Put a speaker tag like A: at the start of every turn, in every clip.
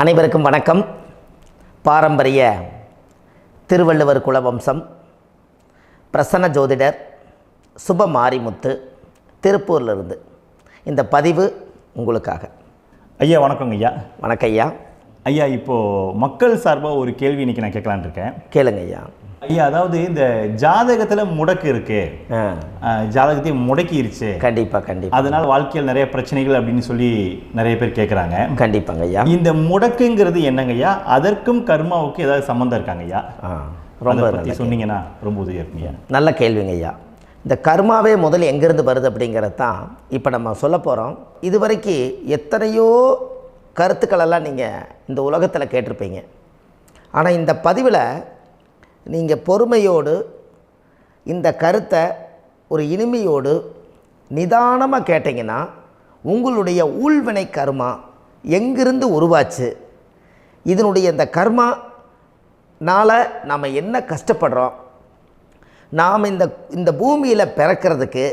A: அனைவருக்கும் வணக்கம். பாரம்பரிய திருவள்ளுவர் குலவம்சம் பிரசன்ன ஜோதிடர் சுப மாரிமுத்து திருப்பூரிலிருந்து இந்த பதிவு உங்களுக்காக.
B: ஐயா வணக்கங்க ஐயா.
A: வணக்கம் ஐயா.
B: ஐயா இப்போது மக்கள் சார்பாக ஒரு கேள்வி இன்றைக்கி நான் கேட்கலான் இருக்கேன்.
A: கேளுங்க ஐயா.
B: ஐயா அதாவது இந்த ஜாதகத்தில் முடக்கு இருக்கு, ஜாதகத்தையும் முடக்கிருச்சு,
A: கண்டிப்பாக
B: அதனால் வாழ்க்கையில் நிறைய பிரச்சனைகள் அப்படின்னு சொல்லி நிறைய பேர் கேட்குறாங்க.
A: கண்டிப்பாங்க ஐயா.
B: இந்த முடக்குங்கிறது என்னங்க ஐயா? அதற்கும் கர்மாவுக்கு ஏதாவது சம்மந்தம் இருக்காங்க ஐயா? ரொம்ப பற்றி சொன்னீங்கன்னா ரொம்ப உதவியாக இருக்குங்க.
A: நல்ல கேள்விங்க ஐயா. இந்த கர்மாவே முதல்ல எங்கேருந்து வருது அப்படிங்கிறது தான் இப்போ நம்ம சொல்ல போகிறோம். இதுவரைக்கும் எத்தனையோ கருத்துக்களெல்லாம் நீங்கள் இந்த உலகத்தில் கேட்டிருப்பீங்க. ஆனால் இந்த பதிவில் நீங்கள் பொறுமையோடு இந்த கருத்தை ஒரு இனிமையோடு நிதானமாக கேட்டிங்கன்னா உங்களுடைய ஊழ்வினை கர்மா எங்கிருந்து உருவாச்சு, இதனுடைய இந்த கர்மானால் நாம் என்ன கஷ்டப்படுறோம், நாம் இந்த பூமியில் பிறக்கிறதுக்கு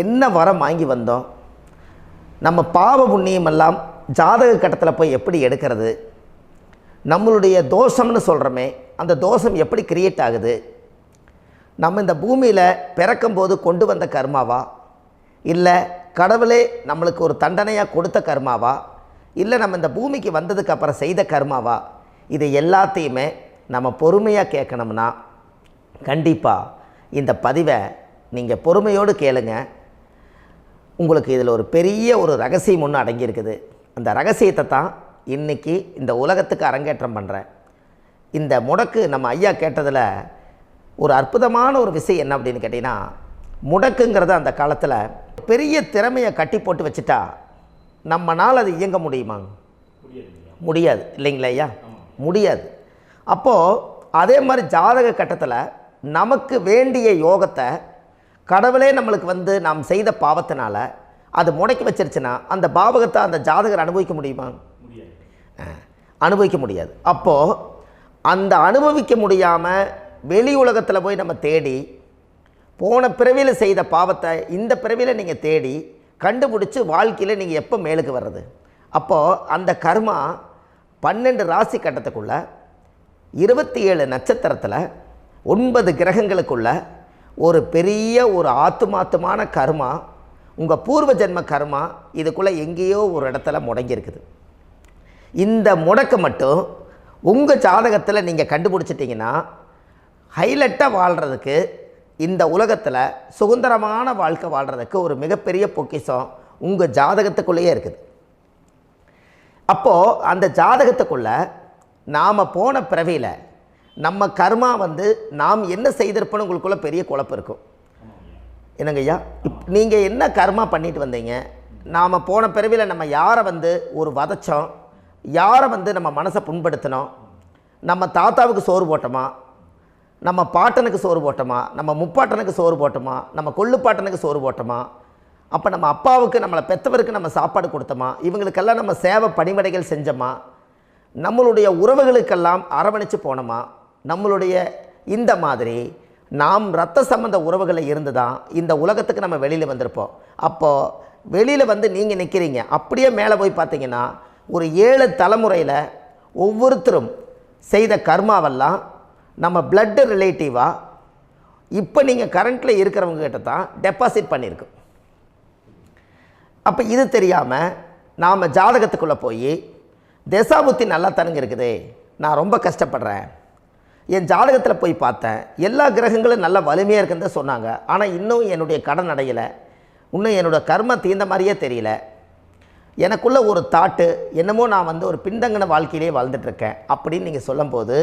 A: என்ன வரம் வாங்கி வந்தோம், நம்ம பாவ புண்ணியமெல்லாம் ஜாதக கட்டத்தில் போய் எப்படி எடுக்கிறது, நம்மளுடைய தோஷம்னு சொல்கிறோமே அந்த தோஷம் எப்படி கிரியேட் ஆகுது, நம்ம இந்த பூமியில் பிறக்கும்போது கொண்டு வந்த கர்மாவா, இல்லை கடவுளே நம்மளுக்கு ஒரு தண்டனையாக கொடுத்த கர்மாவா, இல்லை நம்ம இந்த பூமிக்கு வந்ததுக்கு அப்புறம் செய்த கர்மாவா, இது எல்லாத்தையுமே நம்ம பொறுமையாக கேட்கணும்னா கண்டிப்பாக இந்த பதிவை நீங்கள் பொறுமையோடு கேளுங்க. உங்களுக்கு இதில் ஒரு பெரிய ஒரு ரகசியம் ஒன்று அடங்கியிருக்குது. அந்த ரகசியத்தை தான் இன்றைக்கி இந்த உலகத்துக்கு அரங்கேற்றம் பண்ணுறேன். இந்த முடக்கு நம்ம ஐயா கேட்டதில் ஒரு அற்புதமான ஒரு விஷயம் என்ன அப்படின்னு கேட்டிங்கன்னா, முடக்குங்கிறது அந்த காலத்தில் பெரிய திறமையை கட்டி போட்டு வச்சுட்டா நம்மனால் அது இயங்க முடியுமா? முடியாது இல்லைங்களா ஐயா? முடியாது. அப்போது அதே மாதிரி ஜாதக கட்டத்தில் நமக்கு வேண்டிய யோகத்தை கடவுளே நம்மளுக்கு நாம் செய்த பாவத்தினால அது முடக்கி வச்சிருச்சுன்னா அந்த பாவகத்தை அந்த ஜாதகர் அனுபவிக்க முடியுமா? அனுபவிக்க முடியாது. அப்போது அந்த அனுபவிக்க முடியாமல் வெளி உலகத்தில் போய் நம்ம தேடி போன பிறவியில் செய்த பாவத்தை இந்த பிறவியில் நீங்கள் தேடி கண்டுபிடிச்சி வாழ்க்கையில் நீங்கள் எப்போ மேலுக்கு வர்றது? அப்போது அந்த கர்மா 12 ராசி கட்டத்துக்குள்ள 27 நட்சத்திரத்தில் 9 கிரகங்களுக்குள்ள ஒரு பெரிய ஒரு ஆத்துமாத்துமான கர்மா, உங்கள் பூர்வ ஜென்ம கர்மா இதுக்குள்ளே எங்கேயோ ஒரு இடத்துல முடங்கியிருக்குது. இந்த முடக்க மட்டும் உங்கள் ஜாதகத்தில் நீங்கள் கண்டுபிடிச்சிட்டிங்கன்னா ஹைலைட்டாக வாழ்கிறதுக்கு, இந்த உலகத்தில் சுதந்திரமான வாழ்க்கை வாழ்கிறதுக்கு ஒரு மிகப்பெரிய பொக்கிஷம் உங்கள் ஜாதகத்துக்குள்ளேயே இருக்குது. அப்போது அந்த ஜாதகத்துக்குள்ளே நாம் போன பிறவியில் நம்ம கர்மா நாம் என்ன செய்திருப்போன்னு உங்களுக்குள்ளே பெரிய குழப்பம் இருக்கும். என்னங்க ஐயா, நீங்கள் என்ன கர்மா பண்ணிட்டு வந்தீங்க, நாம் போன பிறவியில் நம்ம யாரை ஒரு வதச்சோம், யாரை நம்ம மனசை புண்படுத்தினோம், நம்ம தாத்தாவுக்கு சோறு போட்டோமா, நம்ம பாட்டனுக்கு சோறு போட்டோமா, நம்ம முப்பாட்டனுக்கு சோறு போட்டோமா, நம்ம கொள்ளுப்பாட்டனுக்கு சோறு போட்டோமா, அப்போ நம்ம அப்பாவுக்கு நம்மளை பெற்றவருக்கு நம்ம சாப்பாடு கொடுத்தோமா, இவங்களுக்கெல்லாம் நம்ம சேவை பணிமடைகள் செஞ்சோமா, நம்மளுடைய உறவுகளுக்கெல்லாம் அரவணைச்சு போனோமா, நம்மளுடைய இந்த மாதிரி நாம் இரத்த சம்பந்த உறவுகளை இருந்து தான் இந்த உலகத்துக்கு நம்ம வெளியில் வந்திருப்போம். அப்போது வெளியில் நீங்கள் நிற்கிறீங்க, அப்படியே மேலே போய் பார்த்தீங்கன்னா ஒரு 7 தலைமுறையில் ஒவ்வொருத்தரும் செய்த கர்மாவெல்லாம் நம்ம பிளட்டு ரிலேட்டிவாக இப்போ நீங்கள் கரண்ட்டில் இருக்கிறவங்க கிட்ட தான் டெபாசிட் பண்ணியிருக்கோம். அப்போ இது தெரியாமல் நாம் ஜாதகத்துக்குள்ளே போய் தசாபுத்தி நல்லா தனுங்க இருக்குது, நான் ரொம்ப கஷ்டப்படுறேன், என் ஜாதகத்தில் போய் பார்த்தேன் எல்லா கிரகங்களும் நல்ல வலிமையாக இருக்குன்னு தான் சொன்னாங்க, ஆனால் இன்னும் என்னுடைய கடன் அடையலை, இன்னும் என்னோடய கர்ம தீர்ந்த மாதிரியே தெரியல, எனக்குள்ளே ஒரு தாட்டு என்னமோ நான் ஒரு பின்தங்கின வாழ்க்கையிலே வாழ்ந்துட்டுருக்கேன் அப்படின்னு நீங்கள் சொல்லும்போது,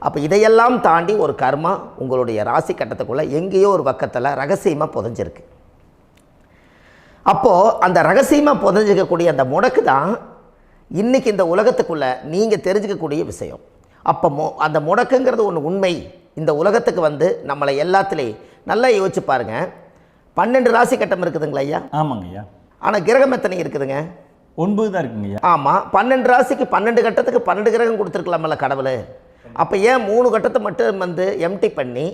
A: அப்போ இதையெல்லாம் தாண்டி ஒரு கர்மா உங்களுடைய ராசி கட்டத்துக்குள்ளே எங்கேயோ ஒரு பக்கத்தில் ரகசியமாக புதைஞ்சிருக்கு. அப்போது அந்த ரகசியமாக புதைஞ்சிக்கக்கூடிய அந்த முடக்கு தான் இன்றைக்கி இந்த உலகத்துக்குள்ளே நீங்கள் தெரிஞ்சுக்கக்கூடிய விஷயம். அப்போ அந்த முடக்குங்கிறது ஒன்று உண்மை. இந்த உலகத்துக்கு நம்மளை எல்லாத்துலேயும் நல்லா யோசிச்சு பாருங்கள். 12 ராசி கட்டம் இருக்குதுங்களா ஐயா?
B: ஆமாங்க ஐயா. ஆனால்
A: கிரகம் எத்தனை இருக்குதுங்க?
B: 9 தான் இருக்குங்க ஐயா.
A: ஆமாம், 12 ராசிக்கு 12 கட்டத்துக்கு 12 கிரகம் கொடுத்துருக்கலாமல்ல கடவுள். அப்போ ஏன் 3 கட்டத்தை மட்டும் எம்டி பண்ணி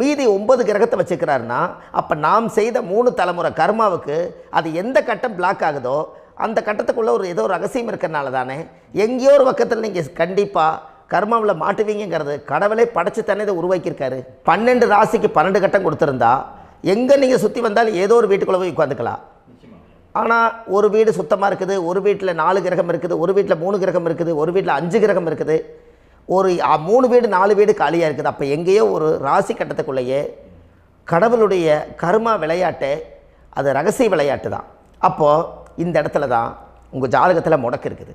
A: மீதி 9 கிரகத்தை வச்சுக்கிறாருன்னா, அப்போ நாம் செய்த 3 தலைமுறை கர்மாவுக்கு அது எந்த கட்டம் பிளாக் ஆகுதோ அந்த கட்டத்துக்குள்ளே ஏதோ ஒரு ரகசியம் இருக்கிறனால தானே எங்கேயோ ஒரு பக்கத்தில் நீங்கள் கண்டிப்பாக கர்மாவில் மாட்டுவீங்கிறது கடவுளே படைச்சு தானே இதை உருவாக்கியிருக்காரு. 12 ராசிக்கு 12 கட்டம் கொடுத்துருந்தா எங்கே நீங்கள் சுற்றி வந்தாலும் ஏதோ ஒரு வீட்டுக்குள்ளே போய் உட்காந்துக்கலாம். ஆனால் ஒரு வீடு சுத்தமாக இருக்குது, ஒரு வீட்டில் 4 கிரகம் இருக்குது, ஒரு வீட்டில் 3 கிரகம் இருக்குது, ஒரு வீட்டில் 5 கிரகம் இருக்குது, ஒரு 3 வீடு 4 வீடு காலியாக இருக்குது. அப்போ எங்கேயோ ஒரு ராசி கட்டத்துக்குள்ளேயே கடவுளுடைய கர்மா விளையாட்டு, அது ரகசிய விளையாட்டு தான். அப்போது இந்த இடத்துல தான் உங்கள் ஜாதகத்தில் முடக்கு இருக்குது.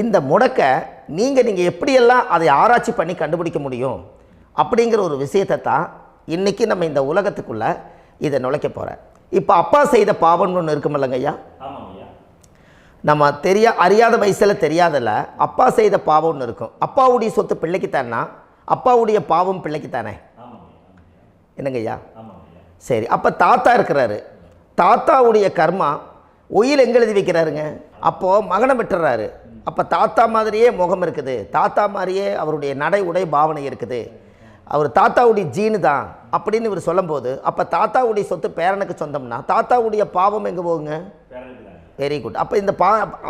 A: இந்த முடக்கை நீங்கள் எப்படியெல்லாம் அதை ஆராய்ச்சி பண்ணி கண்டுபிடிக்க முடியும் அப்படிங்கிற ஒரு விஷயத்தை தான் இன்றைக்கி நம்ம இந்த உலகத்துக்குள்ளே இதை நுழைக்க போகிறேன். இப்போ அப்பா செய்த பாவம்னு ஒன்று இருக்குமில்லங்க ஐயா, நம்ம அறியாத வயசில் தெரியாதில்ல, அப்பா செய்த பாவம்னு இருக்கும். அப்பாவுடைய சொத்து பிள்ளைக்குத்தானா, அப்பாவுடைய பாவம் பிள்ளைக்குத்தானே, என்னங்க ஐயா? சரி, அப்போ தாத்தா இருக்கிறாரு, தாத்தாவுடைய கர்மா உயிர் எங்கே எழுதி வைக்கிறாருங்க? அப்போது மகனை விட்டுறாரு. அப்போ தாத்தா மாதிரியே முகம் இருக்குது, தாத்தா மாதிரியே அவருடைய நடை உடை பாவனை இருக்குது, அவர் தாத்தாவுடைய ஜீனு தான் அப்படின்னு இவர் சொல்லும்போது, அப்போ தாத்தாவுடைய சொத்து பேரனுக்கு சொந்தம்னா தாத்தாவுடைய பாவம் எங்கே போகுங்க? Very good. அப்போ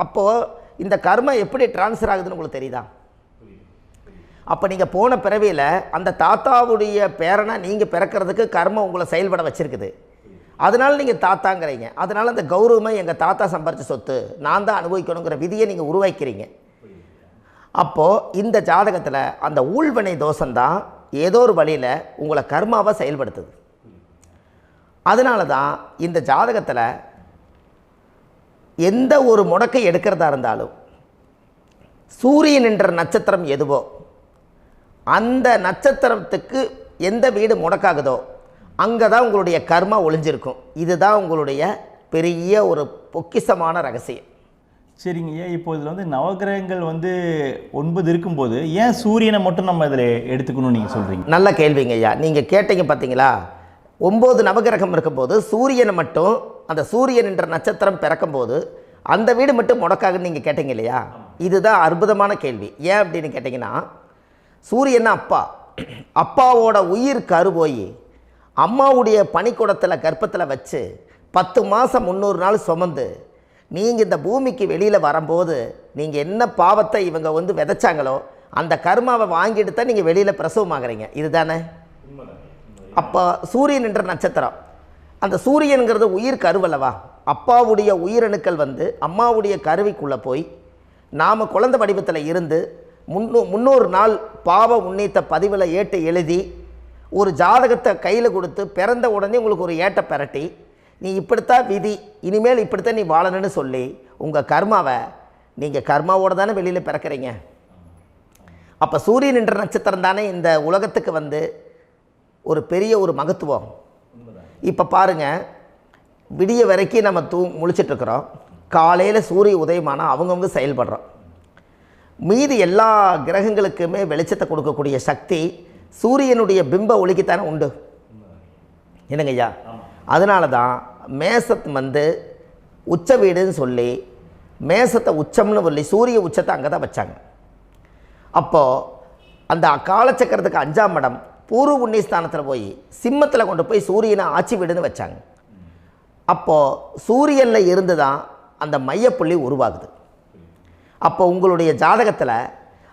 A: அப்போது இந்த கர்மா எப்படி டிரான்ஸ்ஃபர் ஆகுதுன்னு உங்களுக்கு தெரியுதா? அப்போ நீங்கள் போன பிறவியில் அந்த தாத்தாவுடைய பேரனை நீங்கள் பிறக்கிறதுக்கு கர்மம் உங்களை செயல்பட வச்சுருக்குது. அதனால் நீங்கள் தாத்தாங்கிறீங்க. அதனால் அந்த கௌரவமாக எங்கள் தாத்தா சம்பாரித்த சொத்து நான் தான் அனுபவிக்கணுங்கிற விதியை நீங்கள் உருவாக்கிறீங்க. அப்போது இந்த ஜாதகத்தில் அந்த ஊழ்வினை தோஷந்தான் ஏதோ ஒரு வழியில் உங்களை கர்மாவை செயல்படுத்துது. அதனால தான் இந்த ஜாதகத்தில் எந்த ஒரு முடக்கை எடுக்கிறதா இருந்தாலும் சூரியன் என்ற நட்சத்திரம் எதுவோ அந்த நட்சத்திரத்துக்கு எந்த வீடு முடக்காகுதோ அங்கே தான் உங்களுடைய கர்மா ஒளிஞ்சிருக்கும். இதுதான் உங்களுடைய பெரிய ஒரு பொக்கிஷமான ரகசியம்.
B: சரிங்க ஐயா, இப்போ இதில் நவகிரகங்கள் 9 இருக்கும்போது ஏன் சூரியனை மட்டும் நம்ம இதில் எடுத்துக்கணும்னு நீங்கள் சொல்கிறீங்க?
A: நல்ல கேள்விங்க ஐயா. நீங்கள் கேட்டீங்க பார்த்தீங்களா, 9 நவகிரகம் இருக்கும்போது சூரியனை மட்டும், அந்த சூரியன் என்ற நட்சத்திரம் பிறக்கும்போது அந்த வீடு மட்டும் முடக்காகுன்னு நீங்கள் கேட்டீங்க இல்லையா? இதுதான் அற்புதமான கேள்வி. ஏன் அப்படின்னு கேட்டிங்கன்னா, சூரியன் அப்பாவோட உயிர் கரு போய் அம்மாவுடைய பனிக்கூடத்தில் கர்ப்பத்தில் வச்சு 10 மாதம் 300 நாள் சுமந்து நீங்கள் இந்த பூமிக்கு வெளியில் வரும்போது நீங்கள் என்ன பாவத்தை இவங்க விதைச்சாங்களோ அந்த கர்மாவை வாங்கிட்டு தான் நீங்கள் வெளியில் பிரசவமாகறீங்க. இதுதானே? அப்போ சூரியன் என்ற நட்சத்திரம், அந்த சூரியனுங்கிறது உயிர் கருவல்லவா, அப்பாவுடைய உயிரணுக்கள் அம்மாவுடைய கருவிக்குள்ளே போய் நாம் குழந்தை வடிவத்தில் இருந்து 300 நாள் பாவ உன்னித்த பதிவில் ஏட்டு எழுதி ஒரு ஜாதகத்தை கையில் கொடுத்து பிறந்த உடனே உங்களுக்கு ஒரு ஏட்டை பெரட்டி நீ இப்படித்தான் விதி, இனிமேல் இப்படித்தான் நீ வாழணும்னு சொல்லி உங்கள் கர்மாவை நீங்கள் கர்மாவோடு தானே வெளியில் பிறக்கிறீங்க. அப்போ சூரியன் என்ற நட்சத்திரம் தானே இந்த உலகத்துக்கு ஒரு பெரிய ஒரு மகத்துவம். இப்போ பாருங்கள், விடிய வரைக்கும் நம்ம முழிச்சிட்ருக்குறோம், காலையில் சூரிய உதயமானால் அவங்கவுங்க செயல்படுறோம். மீதி எல்லா கிரகங்களுக்குமே வெளிச்சத்தை கொடுக்கக்கூடிய சக்தி சூரியனுடைய பிம்ப ஒளிக்குத்தானே உண்டு, என்னங்க ஐயா? அதனால தான் மேசத்து உச்ச வீடுன்னு சொல்லி மேசத்தை உச்சம்னு சொல்லி சூரிய உச்சத்தை அங்கே தான் வச்சாங்க. அப்போது அந்த காலச்சக்கரத்துக்கு 5ஆம் இடம் பூர்வ புண்ணியஸ்தானத்தில் போய் சிம்மத்தில் கொண்டு போய் சூரியனை ஆட்சி வீடுன்னு வச்சாங்க. அப்போது சூரியனில் இருந்து தான் அந்த மையப்புள்ளி உருவாகுது. அப்போ உங்களுடைய ஜாதகத்தில்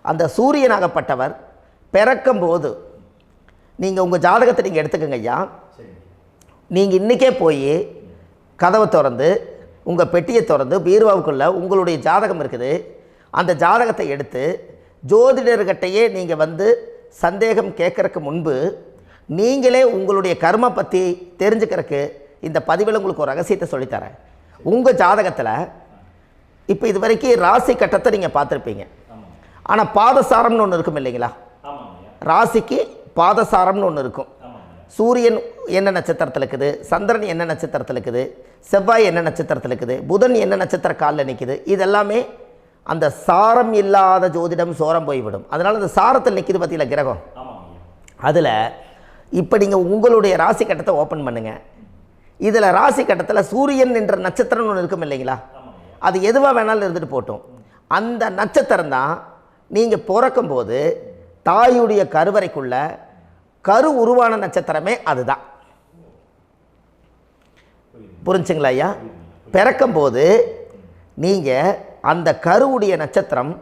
A: அந்த சூரியனாகப்பட்டவர் பிறக்கும்போது நீங்கள் உங்கள் ஜாதகத்தை நீங்கள் எடுத்துக்கங்க ஐயா. நீங்கள் இன்றைக்கே போய் கதவை திறந்து உங்கள் பெட்டியை திறந்து பீர்வாவுக்குள்ளே உங்களுடைய ஜாதகம் இருக்குது, அந்த ஜாதகத்தை எடுத்து ஜோதிடர்கிட்டையே நீங்கள் சந்தேகம் கேட்குறக்கு முன்பு நீங்களே உங்களுடைய கர்ம பற்றி தெரிஞ்சுக்கிறதுக்கு இந்த பதிவில் உங்களுக்கு ஒரு ரகசியத்தை சொல்லித்தரேன். உங்கள் ஜாதகத்தில் இப்போ இது வரைக்கும் ராசி கட்டத்தை நீங்கள் பார்த்துருப்பீங்க, ஆனால் பாதசாரம்னு ஒன்று இருக்கும் இல்லைங்களா? ராசிக்கு பாதசாரம்னு ஒன்று இருக்கும். சூரியன் என்ன நட்சத்திரத்தில் இருக்குது, சந்திரன் என்ன நட்சத்திரத்தில் இருக்குது, செவ்வாய் என்ன நட்சத்திரத்தில் இருக்குது, புதன் என்ன நட்சத்திர காலில் நிற்குது, இதெல்லாமே அந்த சாரம் இல்லாத ஜோதிடம் சோரம் போய்விடும். அதனால் அந்த சாரத்தில் நிற்கிது பார்த்தீங்களா கிரகம், அதில் இப்போ நீங்கள் உங்களுடைய ராசி கட்டத்தை ஓப்பன் பண்ணுங்கள். இதில் ராசி கட்டத்தில் சூரியன் என்ற நட்சத்திரம்னு ஒன்று இருக்கும் இல்லைங்களா? அது எதுவாக வேணாலும் இருந்துட்டு போட்டோம். அந்த நட்சத்திரம் தான் நீங்கள் பிறக்கும்போது தாயுடைய கருவறைக்குள்ள கரு உருவான நட்சத்திரமே அதுதான். புரிஞ்சுங்களா ஐயா? பிறக்கும்போது நீங்கள் அந்த கருவுடைய நட்சத்திரம்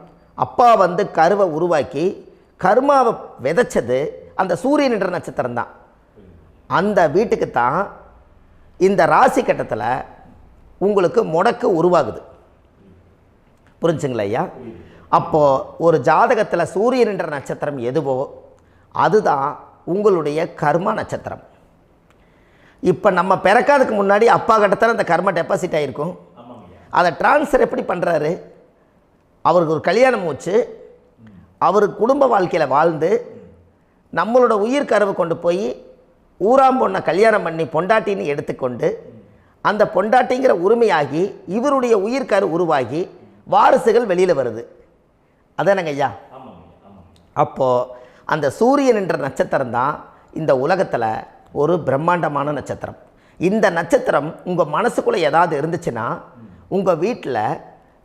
A: அப்பா வந்து கருவை உருவாக்கி கர்மாவை விதைச்சது அந்த சூரியன் என்ற நட்சத்திரம் தான். அந்த வீட்டுக்கு தான் இந்த ராசி கட்டத்தில் உங்களுக்கு முடக்கு உருவாகுது. புரிஞ்சுங்களா ஐயா? அப்போது ஒரு ஜாதகத்தில் சூரியன் என்ற நட்சத்திரம் எதுவோ அதுதான் உங்களுடைய கர்மா நட்சத்திரம். இப்போ நம்ம பிறக்காதுக்கு முன்னாடி அப்பா கட்டத்தில் அந்த கர்மா டெபாசிட் ஆகிருக்கும். அதை ட்ரான்ஸ்ஃபர் எப்படி பண்ணுறாரு? அவருக்கு ஒரு கல்யாணம் வச்சு அவர் குடும்ப வாழ்க்கையில் வாழ்ந்து நம்மளோட உயிர் கருவை கொண்டு போய் ஊராம் பொண்ணை கல்யாணம் பண்ணி பொண்டாட்டின்னு எடுத்துக்கொண்டு அந்த பொண்டாட்டிங்கிற உரிமையாகி இவருடைய உயிர் கரு உருவாகி வாரிசுகள் வெளியில் வருது. அதானங்க ஐயா? அப்போது அந்த சூரியன் என்ற நட்சத்திரம் தான் இந்த உலகத்தில் ஒரு பிரம்மாண்டமான நட்சத்திரம். இந்த நட்சத்திரம் உங்கள் மனசுக்குள்ளே ஏதாவது இருந்துச்சுன்னா உங்கள் வீட்டில்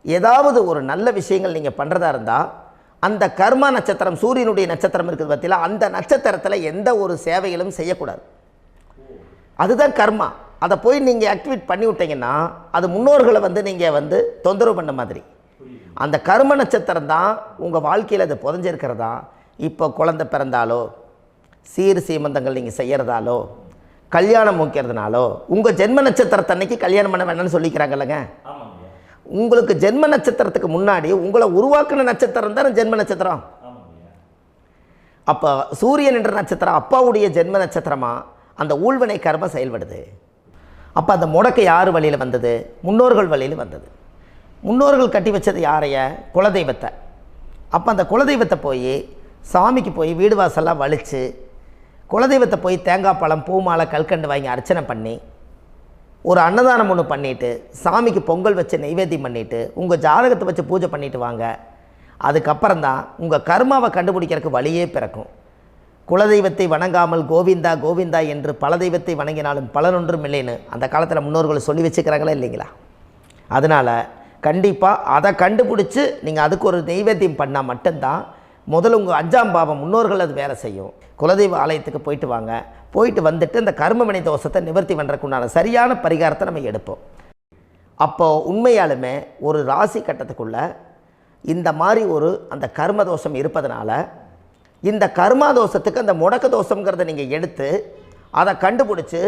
A: ஏதாவது ஒரு நல்ல விஷயங்கள் நீங்கள் பண்ணுறதா இருந்தால் அந்த கர்மா நட்சத்திரம் சூரியனுடைய நட்சத்திரம் இருக்குது பார்த்தீங்களா, அந்த நட்சத்திரத்தில் எந்த ஒரு சேவைகளும் செய்யக்கூடாது. அதுதான் கர்மா. அதை போய் நீங்கள் ஆக்டிவேட் பண்ணி விட்டீங்கன்னா அது முன்னோர்களை வந்து நீங்கள் வந்து தொந்தரவு பண்ண மாதிரி. அந்த கர்ம நட்சத்திரம் தான் உங்கள் வாழ்க்கையில் அது புதஞ்சிருக்கிறதா. இப்போ குழந்தை பிறந்தாலோ சீர் சீமந்தங்கள் நீங்கள் செய்கிறதாலோ கல்யாணம் முக்கிறதுனாலோ உங்கள் ஜென்ம நட்சத்திரத்தன்னைக்கு கல்யாணம் பண்ண வேண்டாம்னு சொல்லிக்கிறாங்கல்லங்க. உங்களுக்கு ஜென்ம நட்சத்திரத்துக்கு முன்னாடி உங்களை உருவாக்குன நட்சத்திரம் தான் ஜென்ம நட்சத்திரம். அப்போ சூரியன் என்ற நட்சத்திரம் அப்பாவுடைய ஜென்ம நட்சத்திரமாக அந்த ஊழ்வினை கர்மம் செயல்படுது. அப்போ அந்த முடக்கு யார் வழியில் வந்தது? முன்னோர்கள் வழியில் வந்தது. முன்னோர்கள் கட்டி வச்சது யாரைய? குலதெய்வத்தை. அப்போ அந்த குலதெய்வத்தை போய் சாமிக்கு போய் வீடு வாசல்லாம் வலித்து குலதெய்வத்தை போய் தேங்காய் பழம் பூ மாலை கல்கண்டு வாங்கி அர்ச்சனை பண்ணி ஒரு அன்னதானம் ஒன்று பண்ணிவிட்டு சாமிக்கு பொங்கல் வச்சு நைவேத்தியம் பண்ணிவிட்டு உங்கள் ஜாதகத்தை வச்சு பூஜை பண்ணிவிட்டு வாங்க. அதுக்கப்புறம் தான் உங்கள் கர்மாவை கண்டுபிடிக்கிறதுக்கு வழியே பிறக்கும். குலதெய்வத்தை வணங்காமல் கோவிந்தா கோவிந்தா என்று பல தெய்வத்தை வணங்கினாலும் பலனொன்றும் இல்லைன்னு அந்த காலத்தில் முன்னோர்கள் சொல்லி வச்சுக்கிறாங்களா இல்லைங்களா? அதனால் கண்டிப்பாக அதை கண்டுபிடிச்சி நீங்கள் அதுக்கு ஒரு நைவேத்தியம் பண்ணால் மட்டும்தான் முதல்ல உங்கள் 5ஆம் பாவம் முன்னோர்கள் அது வேலை செய்யும். குலதெய்வ ஆலயத்துக்கு போயிட்டு வாங்க. போயிட்டு வந்துட்டு இந்த கர்மவினை தோஷத்தை நிவர்த்தி பண்ணுறதுக்குண்டான சரியான பரிகாரத்தை நம்ம எடுப்போம். அப்போது உண்மையாலுமே ஒரு ராசி கட்டத்துக்குள்ளே இந்த மாதிரி ஒரு அந்த கர்ம தோஷம் இருப்பதனால இந்த கர்மா தோஷத்துக்கு அந்த முடக்க தோஷங்கிறத நீங்கள் எடுத்து அதை கண்டுபிடிச்சி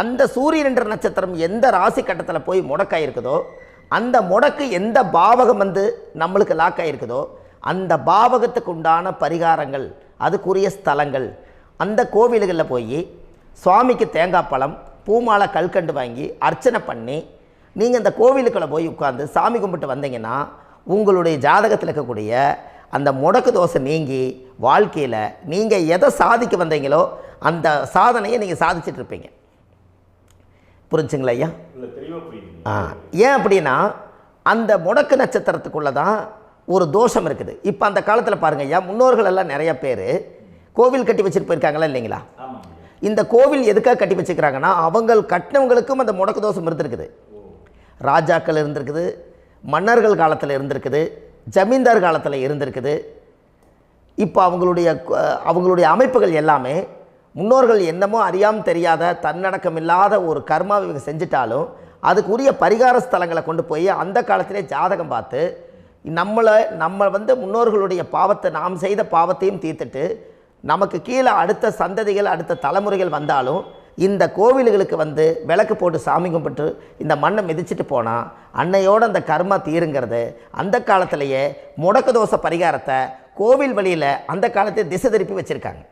A: அந்த சூரியன் என்ற நட்சத்திரம் எந்த ராசி கட்டத்தில் போய் முடக்காயிருக்குதோ அந்த முடக்கு எந்த பாவகம் வந்து நம்மளுக்கு லாக் ஆகிருக்குதோ அந்த பாவகத்துக்கு உண்டான பரிகாரங்கள் அதுக்குரிய ஸ்தலங்கள் அந்த கோவில்களில் போய் சுவாமிக்கு தேங்காய் பழம் பூமாலை கல்கண்டு வாங்கி அர்ச்சனை பண்ணி நீங்கள் இந்த கோவிலுக்குள்ளே போய் உட்காந்து சாமி கும்பிட்டு வந்தீங்கன்னா உங்களுடைய ஜாதகத்தில் இருக்கக்கூடிய அந்த முடக்கு தோசை நீங்கி வாழ்க்கையில் நீங்கள் எதை சாதிக்க வந்தீங்களோ அந்த சாதனையை நீங்கள் சாதிச்சிட்ருப்பீங்க. புரிஞ்சுங்களா ஐயா? ஏன் அப்படின்னா அந்த முடக்கு நட்சத்திரத்துக்குள்ளே தான் ஒரு தோஷம் இருக்குது. இப்போ அந்த காலத்தில் பாருங்கள் ஐயா, முன்னோர்கள் எல்லாம் நிறைய பேர் கோவில் கட்டி வச்சுட்டு போயிருக்காங்களா இல்லைங்களா? இந்த கோவில் எதுக்காக கட்டி வச்சுக்கிறாங்கன்னா அவங்க கட்டினவங்களுக்கும் அந்த முடக்கு தோஷம் இருந்திருக்குது. ராஜாக்கள் இருந்திருக்குது, மன்னர்கள் காலத்தில் இருந்திருக்குது, ஜமீன்தார் காலத்தில் இருந்திருக்குது. இப்போ அவங்களுடைய அமைப்புகள் எல்லாமே முன்னோர்கள் என்னமோ அறியாமல் தெரியாத தன்னடக்கம் இல்லாத ஒரு கர்மாவை இவங்க செஞ்சிட்டாலும் அதுக்குரிய பரிகார ஸ்தலங்களை கொண்டு போய் அந்த காலத்திலே ஜாதகம் பார்த்து நம்ம வந்து முன்னோர்களுடைய பாவத்தை நாம் செய்த பாவத்தையும் தீர்த்துட்டு நமக்கு கீழே அடுத்த சந்ததிகள் அடுத்த தலைமுறைகள் வந்தாலும் இந்த கோவில்களுக்கு வந்து விளக்கு போட்டு சாமி கும்பிட்டு இந்த மண்ணை மிதிச்சிட்டு போனால் அன்னையோடு அந்த கர்மா தீருங்கிறது அந்த காலத்திலேயே முடக்க தோஷ பரிகாரத்தை கோவில் வழியில் அந்த காலத்தை திசை திருப்பி வச்சுருக்காங்க.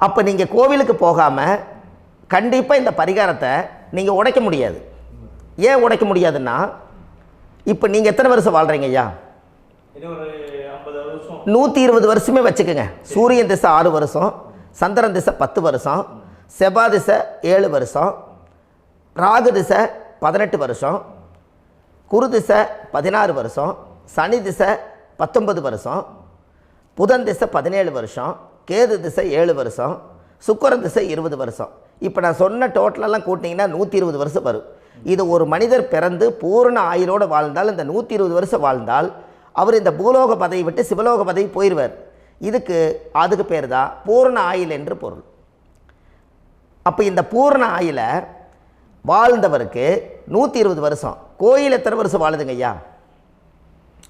A: அப்போ நீங்கள் கோவிலுக்கு போகாமல் கண்டிப்பாக இந்த பரிகாரத்தை நீங்கள் உடைக்க முடியாது. ஏன் உடைக்க முடியாதுன்னா இப்போ நீங்கள் எத்தனை வருஷம் வாழ்கிறீங்க ஐயா? 120 வருஷமே வச்சுக்கோங்க. சூரியன் திசை 6 வருஷம், சந்திரன் திசை 10 வருஷம், செவ்வாய் திசை 7 வருஷம், ராகு திசை 18 வருஷம், குரு திசை 16 வருஷம், சனி திசை 19 வருஷம், புதன் திசை 17 வருஷம், கேது திசை 7 வருஷம், சுக்கிரன் திசை 20 வருஷம். இப்போ நான் சொன்ன டோட்டலெல்லாம் கூட்டிங்கன்னா 120 வருஷம் வரும். இது ஒரு மனிதர் பிறந்து பூரண ஆயுளோடு வாழ்ந்தால் இந்த 120 வருஷம் வாழ்ந்தால் அவர் இந்த பூலோக பதவி விட்டு சிவலோக பதவி போயிடுவார். அதுக்கு பேர் தான் பூரண ஆயுள் என்று பொருள். அப்போ இந்த பூரண ஆயுளை வாழ்ந்தவருக்கு 120 வருஷம். கோயில் எத்தனை வருஷம் வாழுதுங்க ஐயா?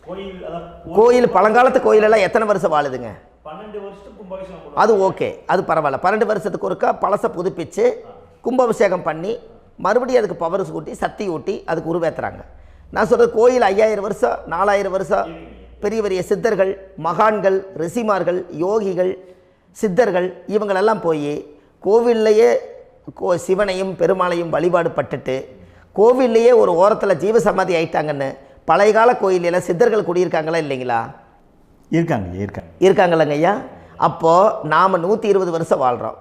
A: கோயில் பழங்காலத்து கோயிலெல்லாம் எத்தனை வருஷம் வாழுதுங்க?
B: 12 வருஷத்துக்கு கும்பாபிஷேகம்.
A: அது ஓகே, அது பரவாயில்ல. 12 வருஷத்துக்கு ஒருக்கா பழசை புதுப்பிச்சு கும்பாபிஷேகம் பண்ணி மறுபடியும் அதுக்கு பவர் ஊட்டி சக்தி ஊட்டி அதுக்கு உருவேற்றுறாங்க. நான் சொல்கிறது கோயில் 5000 வருஷம் 4000 வருஷம் பெரிய பெரிய சித்தர்கள், மகான்கள், ரிஷிமார்கள், யோகிகள், சித்தர்கள் இவங்களெல்லாம் போய் கோவில்லையே சிவனையும் பெருமாளையும் வழிபாடு பட்டுட்டு கோவில்லையே ஒரு ஓரத்தில் ஜீவசமாதி ஆயிட்டாங்கன்னு பழைய கால கோயிலில் சித்தர்கள் குடியிருக்காங்களா இல்லைங்களா? இருக்காங்கல்லங்க ஐயா. அப்போது நாம் 120 வருஷம் வாழ்கிறோம்,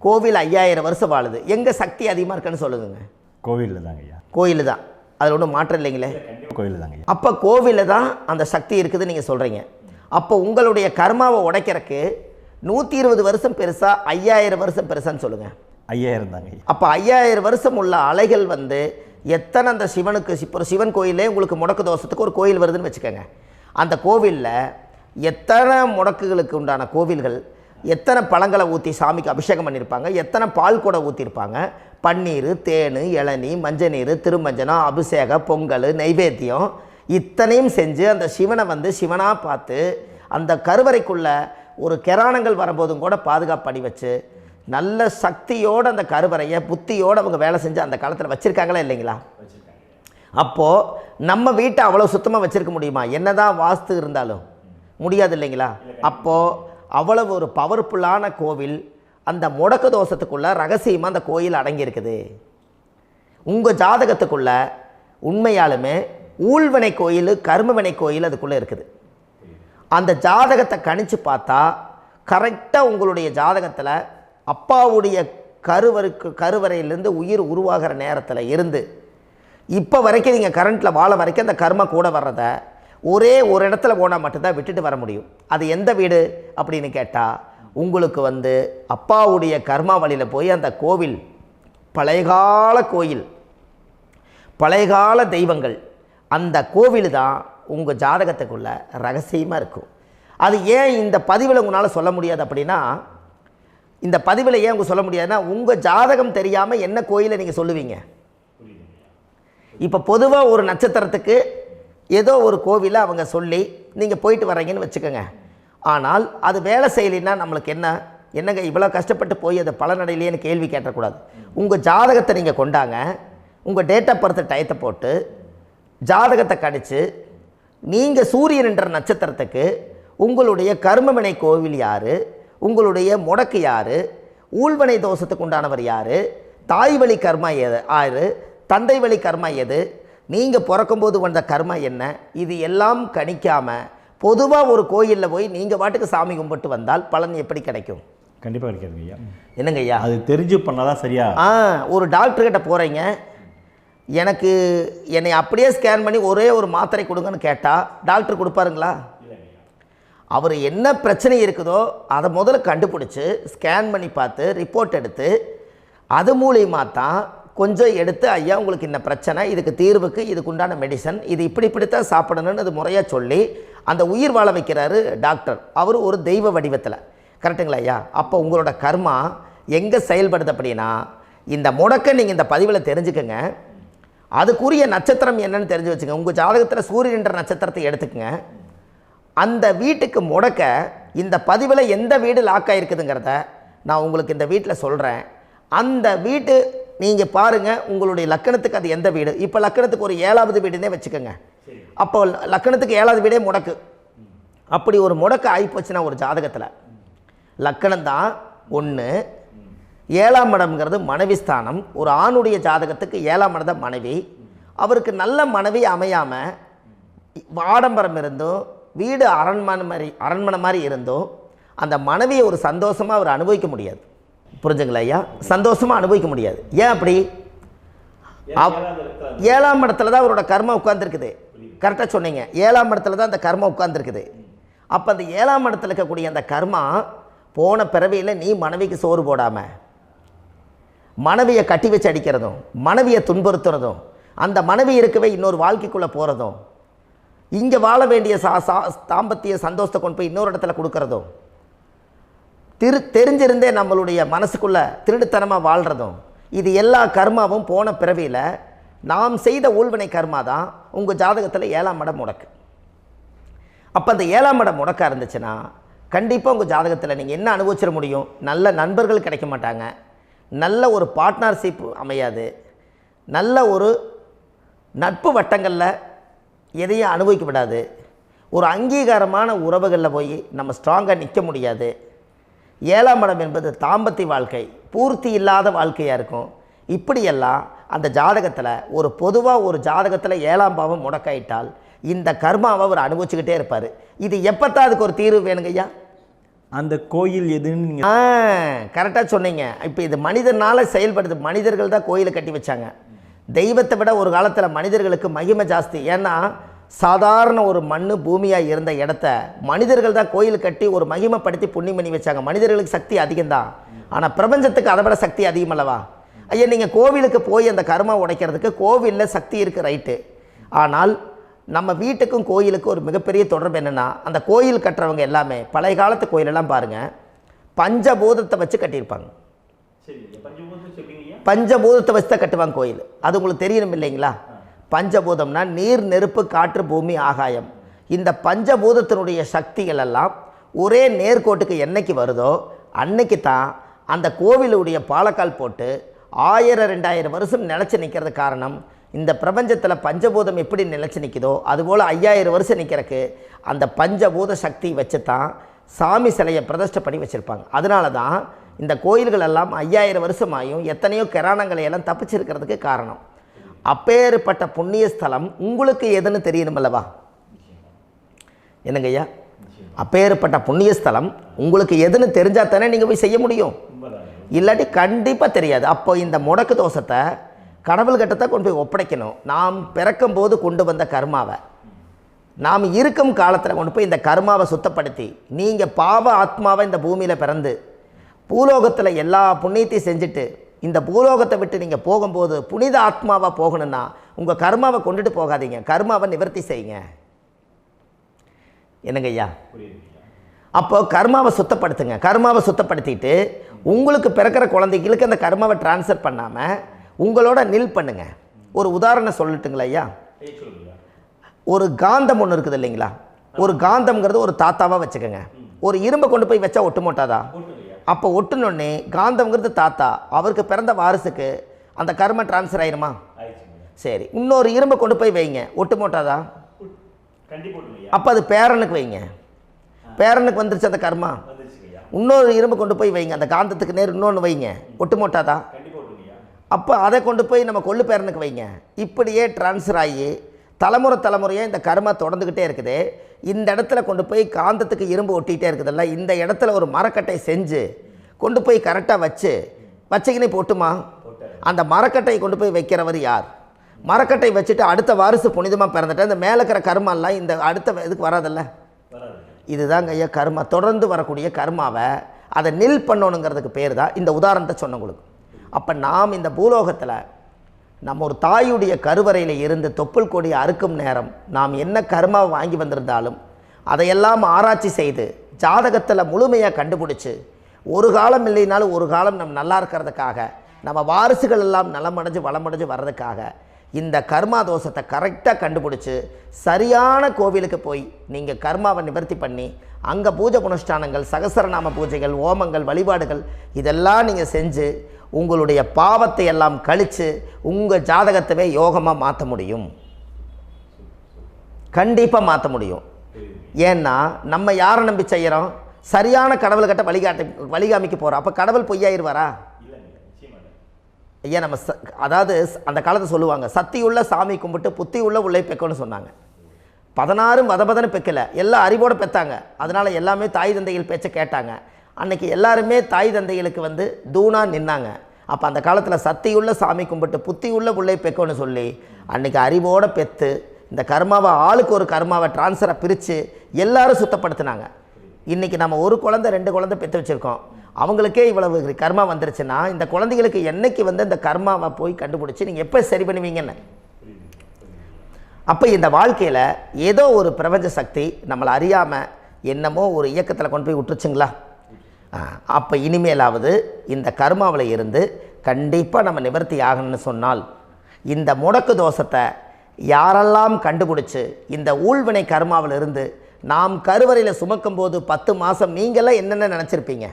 A: கோவில் 5000 வருஷம் வாழுது. எங்கே சக்தி அதிகமாக இருக்குன்னு சொல்லுங்க?
B: கோவிலில் தாங்க ஐயா.
A: கோயில் தான், அதில் ஒன்றும் மாற்றம் இல்லைங்களே.
B: கோயில் தாங்க.
A: அப்போ கோவிலில் தான் அந்த சக்தி இருக்குதுன்னு நீங்கள் சொல்கிறீங்க. அப்போ உங்களுடைய கர்மாவை உடைக்கிறதுக்கு 120 வருஷம் பெருசா 5000 வருஷம் பெருசான்னு சொல்லுங்கள்?
B: 5000 தாங்க.
A: அப்போ 5000 வருஷம் உள்ள அலைகள் எத்தனை அந்த சிவனுக்கு இப்போ சிவன் கோயிலே உங்களுக்கு முடக்கு தோஷத்துக்கு ஒரு கோயில் வருதுன்னு வச்சுக்கோங்க. அந்த கோவிலில் எத்தனை முடக்குகளுக்கு உண்டான கோவில்கள், எத்தனை பழங்களை ஊற்றி சாமிக்கு அபிஷேகம் பண்ணியிருப்பாங்க, எத்தனை பால் கூட ஊற்றிருப்பாங்க, பன்னீர், தேன், இளநீ, மஞ்சள் நீர், திருமஞ்சனம், அபிஷேகம், பொங்கல், நைவேத்தியம் இத்தனையும் செஞ்சு அந்த சிவனை சிவனாக பார்த்து அந்த கருவறைக்குள்ள ஒரு கிராணங்கள் வரும்போதும் கூட பாதுகாப்பு பண்ணி வச்சு நல்ல சக்தியோடு அந்த கருவறையை புத்தியோடு அவங்க வேலை செஞ்சு அந்த காலத்தில் வச்சுருக்காங்களா இல்லைங்களா? அப்போது நம்ம வீட்டை அவ்வளோ சுத்தமாக வச்சுருக்க முடியுமா? என்னதான் வாஸ்து இருந்தாலும் முடியாது இல்லைங்களா? அப்போது அவ்வளவு ஒரு பவர்ஃபுல்லான கோவில் அந்த முடக்கு தோஷத்துக்குள்ளே ரகசியமாக அந்த கோயில் அடங்கியிருக்குது. உங்கள் ஜாதகத்துக்குள்ளே உண்மையாலுமே ஊழ்வினை கோயில், கர்மவினை கோயில் அதுக்குள்ளே இருக்குது. அந்த ஜாதகத்தை கணிச்சு பார்த்தா கரெக்டாக உங்களுடைய ஜாதகத்தில் அப்பாவுடைய கருவறையிலேருந்து உயிர் உருவாகிற நேரத்தில் இருந்து இப்போ வரைக்கும் நீங்கள் கரண்ட்டில் வாழ வரைக்கும் அந்த கர்ம கூட வர்றதை ஒரே ஒரு இடத்துல போனால் மட்டும்தான் விட்டுட்டு வர முடியும். அது எந்த வீடு அப்படின்னு கேட்டால் உங்களுக்கு அப்பாவுடைய கர்மா வழியில் போய் அந்த கோவில் பழையகால கோயில், பழையகால தெய்வங்கள், அந்த கோவில் தான் உங்கள் ஜாதகத்துக்குள்ள ரகசியமாக இருக்கும். அது ஏன் இந்த பதிவில் உங்களால் சொல்ல முடியாது அப்படின்னா, இந்த பதிவில் ஏன் உங்க சொல்ல முடியாதுன்னா உங்கள் ஜாதகம் தெரியாமல் என்ன கோயிலை நீங்கள் சொல்லுவீங்க? இப்போ பொதுவாக ஒரு நட்சத்திரத்துக்கு ஏதோ ஒரு கோவிலை அவங்க சொல்லி நீங்கள் போயிட்டு வர்றீங்கன்னு வச்சுக்கோங்க. ஆனால் அது வேலை செய்யலைன்னா நம்மளுக்கு என்னங்க இவ்வளோ கஷ்டப்பட்டு போய் அதை பலனடையிலேன்னு கேள்வி கேட்டக்கூடாது. உங்கள் ஜாதகத்தை நீங்கள் கொண்டாங்க, உங்கள் டேட் ஆஃப் பர்த் டயத்தை போட்டு ஜாதகத்தை கணிச்சு நீங்கள் சூரியன் என்ற நட்சத்திரத்துக்கு உங்களுடைய கர்மவினை கோவில் யார், உங்களுடைய முடக்கு யார், ஊழ்வனை தோஷத்துக்கு உண்டானவர் யார், தாய் வழி கர்மா யார், தந்தை வழி கர்மா எது, நீங்கள் பிறக்கும்போது வந்த கர்மா என்ன, இது எல்லாம் கணிக்காமல் பொதுவாக ஒரு கோயிலில் போய் நீங்கள் பாட்டுக்கு சாமி கும்பிட்டு வந்தால் பலன் எப்படி கிடைக்கும்?
B: கண்டிப்பாக கிடைக்காதுங்க ஐயா.
A: என்னங்க ஐயா?
B: அது தெரிஞ்சு பண்ணாதான் சரியா?
A: ஒரு டாக்டர்கிட்ட போகிறீங்க, என்னை அப்படியே ஸ்கேன் பண்ணி ஒரே ஒரு மாத்திரை கொடுங்கன்னு கேட்டால் டாக்டர் கொடுப்பாருங்களா? அவர் என்ன பிரச்சனை இருக்குதோ அதை முதல்ல கண்டுபிடிச்சி ஸ்கேன் பண்ணி பார்த்து ரிப்போர்ட் எடுத்து அது மூலியமாக தான் கொஞ்சம் எடுத்து ஐயா உங்களுக்கு இந்த பிரச்சனை, இதுக்கு தீர்வுக்கு இதுக்குண்டான மெடிசன், இது இப்படித்தான் சாப்பிடணும்னு அது முறையாக சொல்லி அந்த உயிர் வாழ வைக்கிறாரு டாக்டர். அவர் ஒரு தெய்வ வடிவத்தில். கரெக்டுங்களா ஐயா? அப்போ உங்களோட கர்மா எங்கே செயல்படுது அப்படின்னா, இந்த முடக்க நீங்கள் இந்த பதிவில் தெரிஞ்சுக்கங்க. அதுக்குரிய நட்சத்திரம் என்னன்னு தெரிஞ்சு வச்சுங்க. உங்கள் ஜாதகத்தில் சூரியன் என்ற நட்சத்திரத்தை எடுத்துக்கங்க. அந்த வீட்டுக்கு முடக்க இந்த பதிவில் எந்த வீடு லாக் ஆகிருக்குதுங்கிறத நான் உங்களுக்கு இந்த வீட்டில் சொல்கிறேன். அந்த வீட்டு நீங்கள் பாருங்கள், உங்களுடைய லக்கணத்துக்கு அது எந்த வீடு. இப்போ லக்கணத்துக்கு ஒரு 7வது வீடுன்னே வச்சுக்கோங்க. அப்போ லக்கணத்துக்கு 7வது வீடே முடக்கு. அப்படி ஒரு முடக்கு ஆகிப்போச்சுன்னா ஒரு ஜாதகத்தில் லக்கணம் தான் 1, 7ஆம் இடம்ங்கிறது மனைவி ஸ்தானம். ஒரு ஆணுடைய ஜாதகத்துக்கு 7ஆம் இடம் தான் மனைவி. அவருக்கு நல்ல மனைவி அமையாமல் ஆடம்பரம் இருந்தும் வீடு அரண்மனை மாதிரி இருந்தும் அந்த மனைவியை ஒரு சந்தோஷமாக அவர் அனுபவிக்க முடியாது. புரிஞ்சுங்களா ஐயா? சந்தோஷமாக அனுபவிக்க முடியாது. ஏன் அப்படி? 7ஆம் இடத்துல தான் அவரோட கர்மா உட்கார்ந்துருக்குது. கரெக்டாக சொன்னீங்க. 7ஆம் இடத்துல தான் அந்த கர்மா உட்கார்ந்துருக்குது. அப்போ அந்த 7ஆம் இடத்துல இருக்கக்கூடிய அந்த கர்மா போன பிறவியில் நீ மனைவிக்கு சோறு போடாமல் மனைவியை கட்டி வச்சு அடிக்கிறதும், மனைவியை துன்புறுத்துறதும், அந்த மனைவி இருக்கவே இன்னொரு வாழ்க்கைக்குள்ளே போகிறதும், இங்கே வாழ வேண்டிய தாம்பத்திய சந்தோஷத்தை கொண்டு போய் இன்னொரு இடத்துல கொடுக்கறதும், தெரிஞ்சிருந்தே நம்மளுடைய மனசுக்குள்ளே திருடுத்தனமாக வாழ்கிறதும், இது எல்லா கர்மாவும் போன பிறவியில் நாம் செய்த ஊழ்வினை கர்மா தான் உங்கள் ஜாதகத்தில் 7ஆம் இடம் முடக்கு. அப்போ அந்த 7ஆம் இடம் முடக்கா இருந்துச்சுன்னா கண்டிப்பாக உங்கள் ஜாதகத்தில் நீங்கள் என்ன அனுபவிச்சிட முடியும்? நல்ல நண்பர்கள் கிடைக்க மாட்டாங்க, நல்ல ஒரு பார்ட்னர்ஷிப் அமையாது, நல்ல ஒரு நட்பு வட்டங்களில் எதையும் அனுபவிக்க விடாது, ஒரு அங்கீகாரமான உறவுகளில் போய் நம்ம ஸ்ட்ராங்காக நிற்க முடியாது. 7ஆம் இடம் என்பது தாம்பத்திய வாழ்க்கை, பூர்த்தி இல்லாத வாழ்க்கையாக இருக்கும். இப்படியெல்லாம் அந்த ஜாதகத்தில் ஒரு பொதுவாக ஒரு ஜாதகத்தில் 7ஆம் பாவம் முடக்காயிட்டால் இந்த கர்மாவை அவர் அனுபவிச்சுக்கிட்டே இருப்பார். இது எப்போத்தான் அதுக்கு ஒரு தீர்வு வேணுங்கய்யா?
B: அந்த கோயில் எதுன்னு நீங்கள்
A: கரெக்டாக சொன்னீங்க. இப்போ இது மனிதனால் செயல்படுது. மனிதர்கள் தான் கோயிலை கட்டி வச்சாங்க. தெய்வத்தை விட ஒரு காலத்தில் மனிதர்களுக்கு மகிமை ஜாஸ்தி. ஏன்னா சாதாரண ஒரு மண் பூமியாக இருந்த இடத்த மனிதர்கள் தான் கோயில் கட்டி ஒரு மகிமைப்படுத்தி புண்ணியம் பண்ணி வச்சாங்க. மனிதர்களுக்கு சக்தி அதிகம்தான், ஆனால் பிரபஞ்சத்துக்கு அதை விட சக்தி அதிகம் அல்லவா? ஐயா, நீங்கள் கோவிலுக்கு போய் அந்த கர்மா உடைக்கிறதுக்கு கோவிலில் சக்தி இருக்குது, ரைட்டு. ஆனால் நம்ம வீட்டுக்கும் கோயிலுக்கும் ஒரு மிகப்பெரிய தொடர்பு என்னென்னா, அந்த கோயில் கட்டுறவங்க எல்லாமே பழைய காலத்து கோயிலெல்லாம் பாருங்கள், பஞ்சபூதத்தை வச்சு கட்டியிருப்பாங்க. பஞ்சபூதத்தை வச்சு தான் கட்டுவாங்க கோயில். அது உங்களுக்கு தெரியணும் இல்லைங்களா? பஞ்சபூதம்னா நீர், நெருப்பு, காற்று, பூமி, ஆகாயம். இந்த பஞ்சபூதத்தினுடைய சக்திகள் எல்லாம் ஒரே நேர்கோட்டுக்கு என்னைக்கு வருதோ அன்னைக்கு தான் அந்த கோவிலுடைய பாலக்கால் போட்டு 1000-2000 வருஷம் நிலச்சி நிற்கிறது. காரணம், இந்த பிரபஞ்சத்தில் பஞ்சபூதம் எப்படி நிலச்சி நிற்குதோ அதுபோல் 5000 வருஷம் நிற்கிறதுக்கு அந்த பஞ்சபூத சக்தி வச்சு தான் சாமி சிலையை பிரதிஷ்டை பண்ணி வச்சுருப்பாங்க. அதனால தான் இந்த கோயில்கள் எல்லாம் 5000 வருஷமாயும் எத்தனையோ கிராணங்களை எல்லாம் தப்பிச்சிருக்கிறதுக்கு காரணம். அப்பேற்பட்ட புண்ணிய ஸ்தலம் உங்களுக்கு எதுன்னு தெரியணும் அல்லவா? என்னங்க ஐயா? அப்பேற்பட்ட புண்ணிய ஸ்தலம் உங்களுக்கு எதுன்னு தெரிஞ்சால் தானே நீங்கள் போய் செய்ய முடியும், இல்லாட்டி கண்டிப்பாக தெரியாது. அப்போ இந்த முடக்கு தோஷத்தை கடவுள்கிட்ட கொண்டு போய் ஒப்படைக்கணும். நாம் பிறக்கும் போது கொண்டு வந்த கர்மாவை நாம் இருக்கும் காலத்தில் கொண்டு போய் இந்த கர்மாவை சுத்தப்படுத்தி, நீங்கள் பாவ ஆத்மாவை இந்த பூமியில் பிறந்து பூலோகத்தில் எல்லா புண்ணியத்தையும் செஞ்சுட்டு இந்த பூலோகத்தை விட்டு நீங்கள் போகும்போது புனித ஆத்மாவாக போகணுன்னா உங்கள் கர்மாவை கொண்டுட்டு போகாதீங்க, கர்மாவை நிவர்த்தி செய்யுங்க. என்னங்க ஐயா? அப்போ கர்மாவை சுத்தப்படுத்துங்க. கர்மாவை சுத்தப்படுத்திட்டு உங்களுக்கு பிறக்கிற குழந்தைகளுக்கு அந்த கர்மாவை டிரான்ஸ்ஃபர் பண்ணாமல் உங்களோட நில் பண்ணுங்க. ஒரு உதாரணம் சொல்லட்டுங்களா ஐயா? ஒரு காந்தம் ஒன்று இருக்குது இல்லைங்களா? ஒரு காந்தம்ங்கிறது ஒரு தாத்தாவாக வச்சுக்கோங்க. ஒரு இரும்பை கொண்டு போய் வச்சா ஒட்டு மோட்டாதா? அப்போ ஒட்டுனோடனே காந்தம்ங்கிறது தாத்தா, அவருக்கு பிறந்த வாரிசுக்கு அந்த கர்ம டிரான்ஸ்ஃபர் ஆயிருமா? சரி, இன்னொரு இரும்பை கொண்டு போய் வைங்க, ஒட்டு மோட்டாதா? அப்போ அது பேரனுக்கு வைங்க, பேரனுக்கு வந்துருச்சு அந்த கர்மா. இன்னொரு இரும்பை கொண்டு போய் வைங்க, அந்த காந்தத்துக்கு நேர் இன்னொன்று வைங்க, ஒட்டு மோட்டாதா? அப்போ அதை கொண்டு போய் நம்ம கொள்ளு பேரனுக்கு வைங்க. இப்படியே டிரான்ஸ்ஃபர் ஆகி தலைமுறையாக இந்த கர்மா தொடர்ந்துக்கிட்டே இருக்குது. இந்த இடத்துல கொண்டு போய் காந்தத்துக்கு இரும்பு ஒட்டிகிட்டே இருக்குதுல்ல, இந்த இடத்துல ஒரு மரக்கட்டை செஞ்சு கொண்டு போய் கரெக்டாக வச்சுக்கினே போட்டுமா? அந்த மரக்கட்டையை கொண்டு போய் வைக்கிறவர் யார்? மரக்கட்டை வச்சுட்டு அடுத்த வாரிசு புனிதமாக பிறந்துட்டு அந்த மேலே இருக்கிற கர்மாலாம் இந்த அடுத்த இதுக்கு வராதில்ல. இதுதாங்க ஐயா கர்மா. தொடர்ந்து வரக்கூடிய கர்மாவை அதை நில் பண்ணணுங்கிறதுக்கு பேர் தான் இந்த உதாரணத்தை சொன்னவங்களுக்கு. அப்போ நாம் இந்த பூலோகத்தில் நம்ம ஒரு தாயுடைய கருவறையில் இருந்து தொப்புள் கொடி அறுக்கும் நேரம் நாம் என்ன கர்மாவை வாங்கி வந்திருந்தாலும் அதையெல்லாம் ஆராய்ச்சி செய்து ஜாதகத்தில் முழுமையாக கண்டுபிடிச்சி ஒரு காலம் இல்லைனாலும் ஒரு காலம் நம்ம நல்லா இருக்கிறதுக்காக, நம்ம வாரிசுகள் எல்லாம் நலமடைஞ்சு வளமடைஞ்சு வர்றதுக்காக இந்த கர்மா தோஷத்தை கரெக்டாக கண்டுபிடிச்சி சரியான கோவிலுக்கு போய் நீங்கள் கர்மாவை நிவர்த்தி பண்ணி அங்கே பூஜை புனஸ்தானங்கள், சகசரநாம பூஜைகள், ஓமங்கள், வழிபாடுகள் இதெல்லாம் நீங்கள் செஞ்சு உங்களுடைய பாவத்தை எல்லாம் கழித்து உங்கள் ஜாதகத்தவே யோகமாக மாற்ற முடியும். கண்டிப்பாக மாற்ற முடியும். ஏன்னா நம்ம யாரை நம்பி செய்கிறோம்? சரியான கடவுள்கிட்ட வழிகாமிக்க போகிறோம். அப்போ கடவுள் பொய்யாயிருவாரா? ஐயா நம்ம அதாவது அந்த காலத்தை சொல்லுவாங்க, சத்தியுள்ள சாமி கும்பிட்டு புத்தி உள்ள உள்ளே பெக்கணும்னு சொன்னாங்க. 16 வதபதன்னு பெக்கலை, எல்லாம் அறிவோடு பெற்றாங்க. அதனால் எல்லாமே தாய் தந்தைகள் பேச்சை கேட்டாங்க. அன்றைக்கி எல்லாருமே தாய் தந்தைகளுக்கு தூணாக நின்னாங்க. அப்போ அந்த காலத்தில் சத்தியுள்ள சாமி கும்பிட்டு புத்தி உள்ள உள்ளே பெக்கணும்னு சொல்லி அன்றைக்கி அறிவோடு பெற்று இந்த கர்மாவை ஆளுக்கு ஒரு கர்மாவை டிரான்ஸ்ஃபரை பிரித்து எல்லாரும் சுத்தப்படுத்தினாங்க. இன்றைக்கி நம்ம ஒரு குழந்தை 2 குழந்தை பெற்று வச்சுருக்கோம். அவங்களுக்கே இவ்வளவு கர்மா வந்துருச்சுன்னா இந்த குழந்தைகளுக்கு என்னைக்கு இந்த கர்மாவை போய் கண்டுபிடிச்சி நீங்கள் எப்போ சரி பண்ணுவீங்கன்னு. அப்போ இந்த வாழ்க்கையில் ஏதோ ஒரு பிரபஞ்ச சக்தி நம்மளை அறியாமல் என்னமோ ஒரு இயக்கத்தில் கொண்டு போய் விட்டுருச்சுங்களா? அப்போ இனிமேலாவது இந்த கர்மாவில் இருந்து கண்டிப்பாக நம்ம நிவர்த்தி ஆகணும்னு சொன்னால் இந்த முடக்கு தோஷத்தை யாரெல்லாம் கண்டுபிடிச்சி இந்த ஊழ்வினை கர்மாவில் இருந்து நாம் கருவறையில் சுமக்கும் போது 10 மாதம் நீங்களாம் என்னென்ன நினச்சிருப்பீங்க?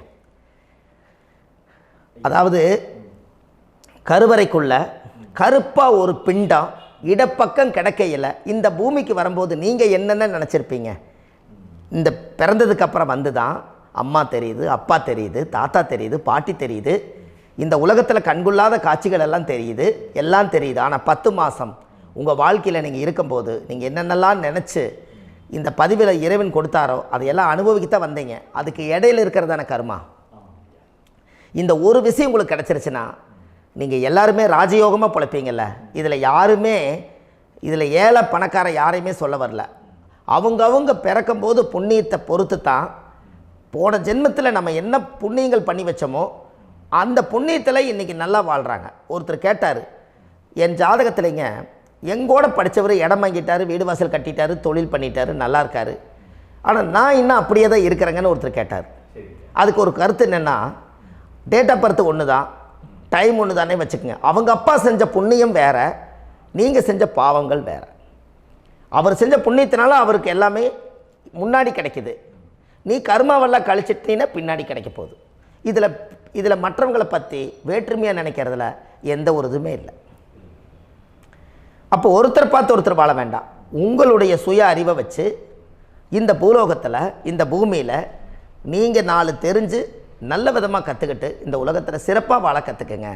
A: அதாவது கருவறைக்குள்ள கருப்பாக ஒரு பிண்டம் இடப்பக்கம் கிடக்கையில் இந்த பூமிக்கு வரும்போது நீங்கள் என்னென்ன நினச்சிருப்பீங்க? இந்த பிறந்ததுக்கு அப்புறம் வந்து தான் அம்மா தெரியுது, அப்பா தெரியுது, தாத்தா தெரியுது, பாட்டி தெரியுது, இந்த உலகத்தில் கண்கொள்ளாத காட்சிகள் எல்லாம் தெரியுது, எல்லாம் தெரியுது. ஆனால் 10 மாதம் உங்கள் வாழ்க்கையில் நீங்கள் இருக்கும்போது நீங்கள் என்னென்னலாம் நினச்சி இந்த பதிவில் இறைவன் கொடுத்தாரோ அதையெல்லாம் அனுபவிக்கத்தான் வந்தீங்க. அதுக்கு இடையில இருக்கிறதான கர்மா. இந்த ஒரு விஷயம் உங்களுக்கு கிடச்சிருச்சுன்னா நீங்கள் எல்லாருமே ராஜயோகமாக பிழைப்பீங்கள்ல. இதில் ஏழை பணக்கார யாரையுமே சொல்ல வரல. அவங்க பிறக்கும்போது புண்ணியத்தை பொறுத்து தான் போன ஜென்மத்தில் நம்ம என்ன புண்ணியங்கள் பண்ணி வச்சோமோ அந்த புண்ணியத்தில் இன்றைக்கி நல்லா வாழ்கிறாங்க. ஒருத்தர் கேட்டார், என் ஜாதகத்தில்ங்க எங்கூட படித்தவர் இடம் வாங்கிட்டார், வீடு வாசல் கட்டிட்டார், தொழில் பண்ணிட்டார், நல்லா இருக்கார், ஆனால் நான் இன்னும் அப்படியே தான் இருக்கிறேங்கன்னு ஒருத்தர் கேட்டார். அதுக்கு ஒரு கருத்து என்னென்னா, டேட் ஆஃப் பர்த் ஒன்று தான், டைம் ஒன்று தானே வச்சுக்கோங்க. அவங்க அப்பா செஞ்ச புண்ணியம் வேறு, நீங்கள் செஞ்ச பாவங்கள் வேறு. அவர் செஞ்ச புண்ணியத்தினால அவருக்கு எல்லாமே முன்னாடி கிடைக்கிது. நீ கர்மாவெல்லாம் கழிச்சிட்டினா பின்னாடி கிடைக்க போகுது. இதில் மற்றவங்களை பற்றி வேற்றுமையாக நினைக்கிறதுல எந்த ஒரு இதுவுமே இல்லை. அப்போ ஒருத்தர் பார்த்து ஒருத்தர் வாழ வேண்டாம். உங்களுடைய சுய அறிவை வச்சு இந்த பூலோகத்தில் இந்த பூமியில் நீங்கள் 4 தெரிஞ்சு நல்ல விதமாக கற்றுக்கிட்டு இந்த உலகத்தில் சிறப்பாக வாழ கற்றுக்குங்க.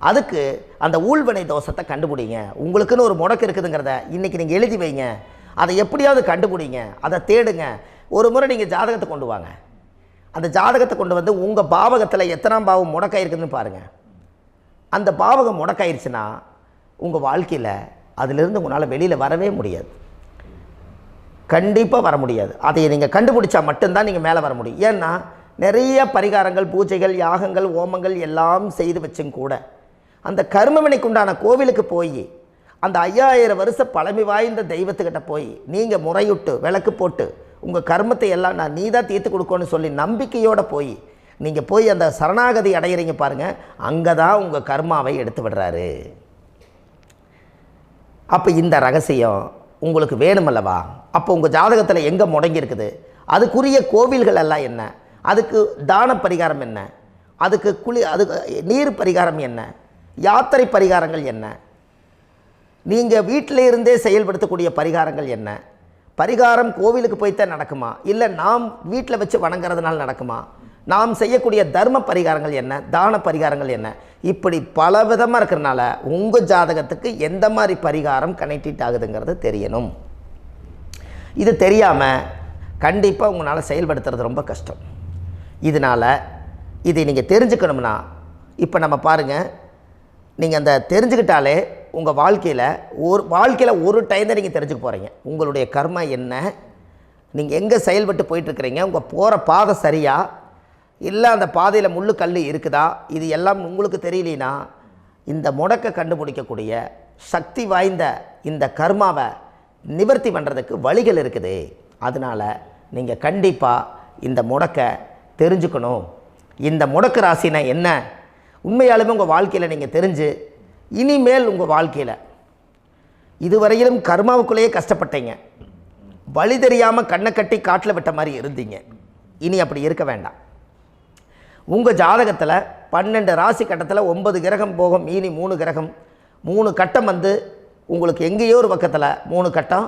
A: அதுக்கு அந்த ஊழ்வினை தோஷத்தை கண்டுபிடிங்க. உங்களுக்குன்னு ஒரு முடக்கு இருக்குதுங்கிறத இன்றைக்கி நீங்கள் எழுதி வைங்க. அதை எப்படியாவது கண்டுபிடிங்க, அதை தேடுங்க. ஒரு முறை நீங்கள் ஜாதகத்தை கொண்டு வாங்க. அந்த ஜாதகத்தை கொண்டு வந்து உங்கள் பாவகத்தில் எத்தனாம் பாவம் முடக்காயிருக்குதுன்னு பாருங்கள். அந்த பாவகம் முடக்காயிருச்சுன்னா உங்கள் வாழ்க்கையில் அதிலிருந்து உங்களால் வெளியில் வரவே முடியாது, கண்டிப்பாக வர முடியாது. அதை நீங்கள் கண்டுபிடிச்சா மட்டும்தான் நீங்கள் மேலே வர முடியும். ஏன்னா நிறைய பரிகாரங்கள், பூஜைகள், யாகங்கள், ஓமங்கள் எல்லாம் செய்து வச்சும் கூட அந்த கர்மவினைக்கு உண்டான கோவிலுக்கு போய் அந்த 5000 வருஷ பழமை வாய்ந்த தெய்வத்துக்கிட்ட போய் நீங்கள் முறையிட்டு விளக்கு போட்டு உங்கள் கர்மத்தை எல்லாம் நான் நீ தான் தீர்த்து கொடுக்கணும்னு சொல்லி நம்பிக்கையோடு நீங்கள் போய் அந்த சரணாகதி அடையிறீங்க பாருங்கள், அங்கே தான் உங்கள் கர்மாவை எடுத்து விடுறாரு. அப்போ இந்த ரகசியம் உங்களுக்கு வேணுமல்லவா? அப்போ உங்கள் ஜாதகத்தில் எங்கே முடங்கி அதுக்குரிய கோவில்கள் எல்லாம் என்ன, அதுக்கு தான பரிகாரம் என்ன, அதுக்கு நீர் பரிகாரம் என்ன, யாத்திரை பரிகாரங்கள் என்ன, நீங்கள் வீட்டில் இருந்தே செயல்படுத்தக்கூடிய பரிகாரங்கள் என்ன, பரிகாரம் கோவிலுக்கு போய்த்தான் நடக்குமா, இல்லை நாம் வீட்டில் வச்சு வணங்குறதுனால நடக்குமா, நாம் செய்யக்கூடிய தர்ம பரிகாரங்கள் என்ன, தான பரிகாரங்கள் என்ன, இப்படி பல விதமாக இருக்கிறனால உங்கள் ஜாதகத்துக்கு எந்த மாதிரி பரிகாரம் கனெக்ட் ஆகுதுங்கிறது தெரியணும். இது தெரியாமல் கண்டிப்பாக உங்களால் செயல்படுத்துறது ரொம்ப கஷ்டம். இதனால் இதை நீங்கள் தெரிஞ்சுக்கணும்னா இப்போ நம்ம பாருங்கள், நீங்கள் அந்த தெரிஞ்சுக்கிட்டாலே உங்கள் வாழ்க்கையில் ஒரு டைம் தான் நீங்கள் தெரிஞ்சுக்க போகிறீங்க. உங்களுடைய கர்மா என்ன, நீங்கள் எங்கே செயல்பட்டு போயிட்டுருக்கிறீங்க, உங்கள் போகிற பாதை சரியா இல்லை அந்த பாதையில் முள்ளு கல் இருக்குதா, இது எல்லாம் உங்களுக்கு தெரியலனா இந்த முடக்கை கண்டுபிடிக்கக்கூடிய சக்தி வாய்ந்த இந்த கர்மாவை நிவர்த்தி பண்ணுறதுக்கு வழிகள் இருக்குது. அதனால் நீங்கள் கண்டிப்பாக இந்த முடக்கை தெரிஞ்சுக்கணும். இந்த முடக்கு ராசினா என்ன உண்மையாலுமே உங்கள் வாழ்க்கையில் நீங்கள் தெரிஞ்சு இனிமேல் உங்கள் வாழ்க்கையில் இதுவரையிலும் கர்மாவுக்குள்ளேயே கஷ்டப்பட்டீங்க, வழி தெரியாமல் கண்ணை கட்டி காட்டில் விட்ட மாதிரி இருந்தீங்க. இனி அப்படி இருக்க வேண்டாம். உங்கள் ஜாதகத்தில் 12 ராசி கட்டத்தில் 9 கிரகம் போகும், மீனி 3 கிரகம், 3 கட்டம் உங்களுக்கு எங்கேயோ ஒரு பக்கத்தில் 3 கட்டம்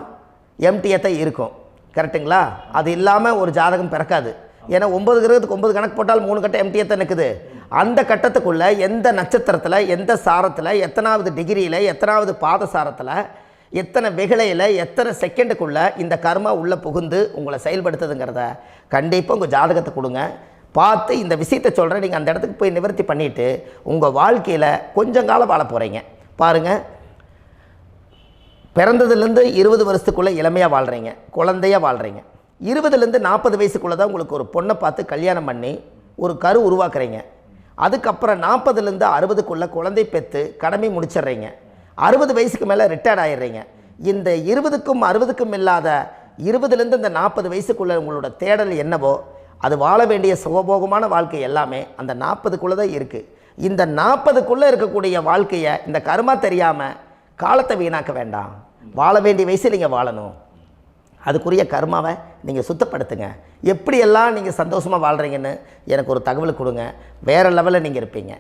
A: எம்டியாக தான் இருக்கும். கரெக்டுங்களா? அது இல்லாமல் ஒரு ஜாதகம் பிறக்காது. ஏன்னா 9 கிரகத்துக்கு 9 கணக்கு போட்டால் 3 கட்டம் எம்டியாக தான் நிற்குது. அந்த கட்டத்துக்குள்ளே எந்த நட்சத்திரத்தில், எந்த சாரத்தில், எத்தனாவது டிகிரியில், எத்தனாவது பாதசாரத்தில், எத்தனை வெகுளையில், எத்தனை செகண்டுக்குள்ளே இந்த கர்மா உள்ளே புகுந்து உங்களை செயல்படுத்துதுங்கிறத கண்டிப்பாக உங்கள் ஜாதகத்தை கொடுங்க. பார்த்து இந்த விஷயத்தை சொல்கிறேன், நீங்கள் அந்த இடத்துக்கு போய் நிவர்த்தி பண்ணிவிட்டு உங்கள் வாழ்க்கையில் கொஞ்சம் காலம் வாழ போகிறீங்க. பாருங்கள், பிறந்ததுலேருந்து 20 வருஷத்துக்குள்ளே இளமையாக வாழ்கிறீங்க, குழந்தையாக வாழ்கிறீங்க. 20லேருந்து 40 வயசுக்குள்ளே தான் உங்களுக்கு ஒரு பொண்ணை பார்த்து கல்யாணம் பண்ணி ஒரு கரு உருவாக்குறீங்க. அதுக்கப்புறம் 40லேருந்து 60க்குள்ளே குழந்தை பெற்று கடமை முடிச்சிடுறீங்க. 60 வயசுக்கு மேலே ரிட்டையர்ட் ஆகிடுறீங்க. இந்த 20க்கும் 60க்கும் இல்லாத 20லேருந்து இந்த 40 வயசுக்குள்ளே உங்களோட தேடல் என்னவோ அது வாழ வேண்டிய சுகபோகமான வாழ்க்கை எல்லாமே அந்த 40க்குள்ளே தான் இருக்குது. இந்த 40க்குள்ளே இருக்கக்கூடிய வாழ்க்கையை இந்த கர்மா தெரியாமல் காலத்தை வீணாக்க வேண்டாம். வாழ வேண்டிய வயசில் நீங்கள் வாழணும். அதுக்குரிய கர்மாவை நீங்கள் சுத்தப்படுத்துங்க. எப்படியெல்லாம் நீங்கள் சந்தோஷமாக வாழ்கிறீங்கன்னு எனக்கு ஒரு தகவல் கொடுங்க. வேறு லெவலில் நீங்கள் இருப்பீங்க.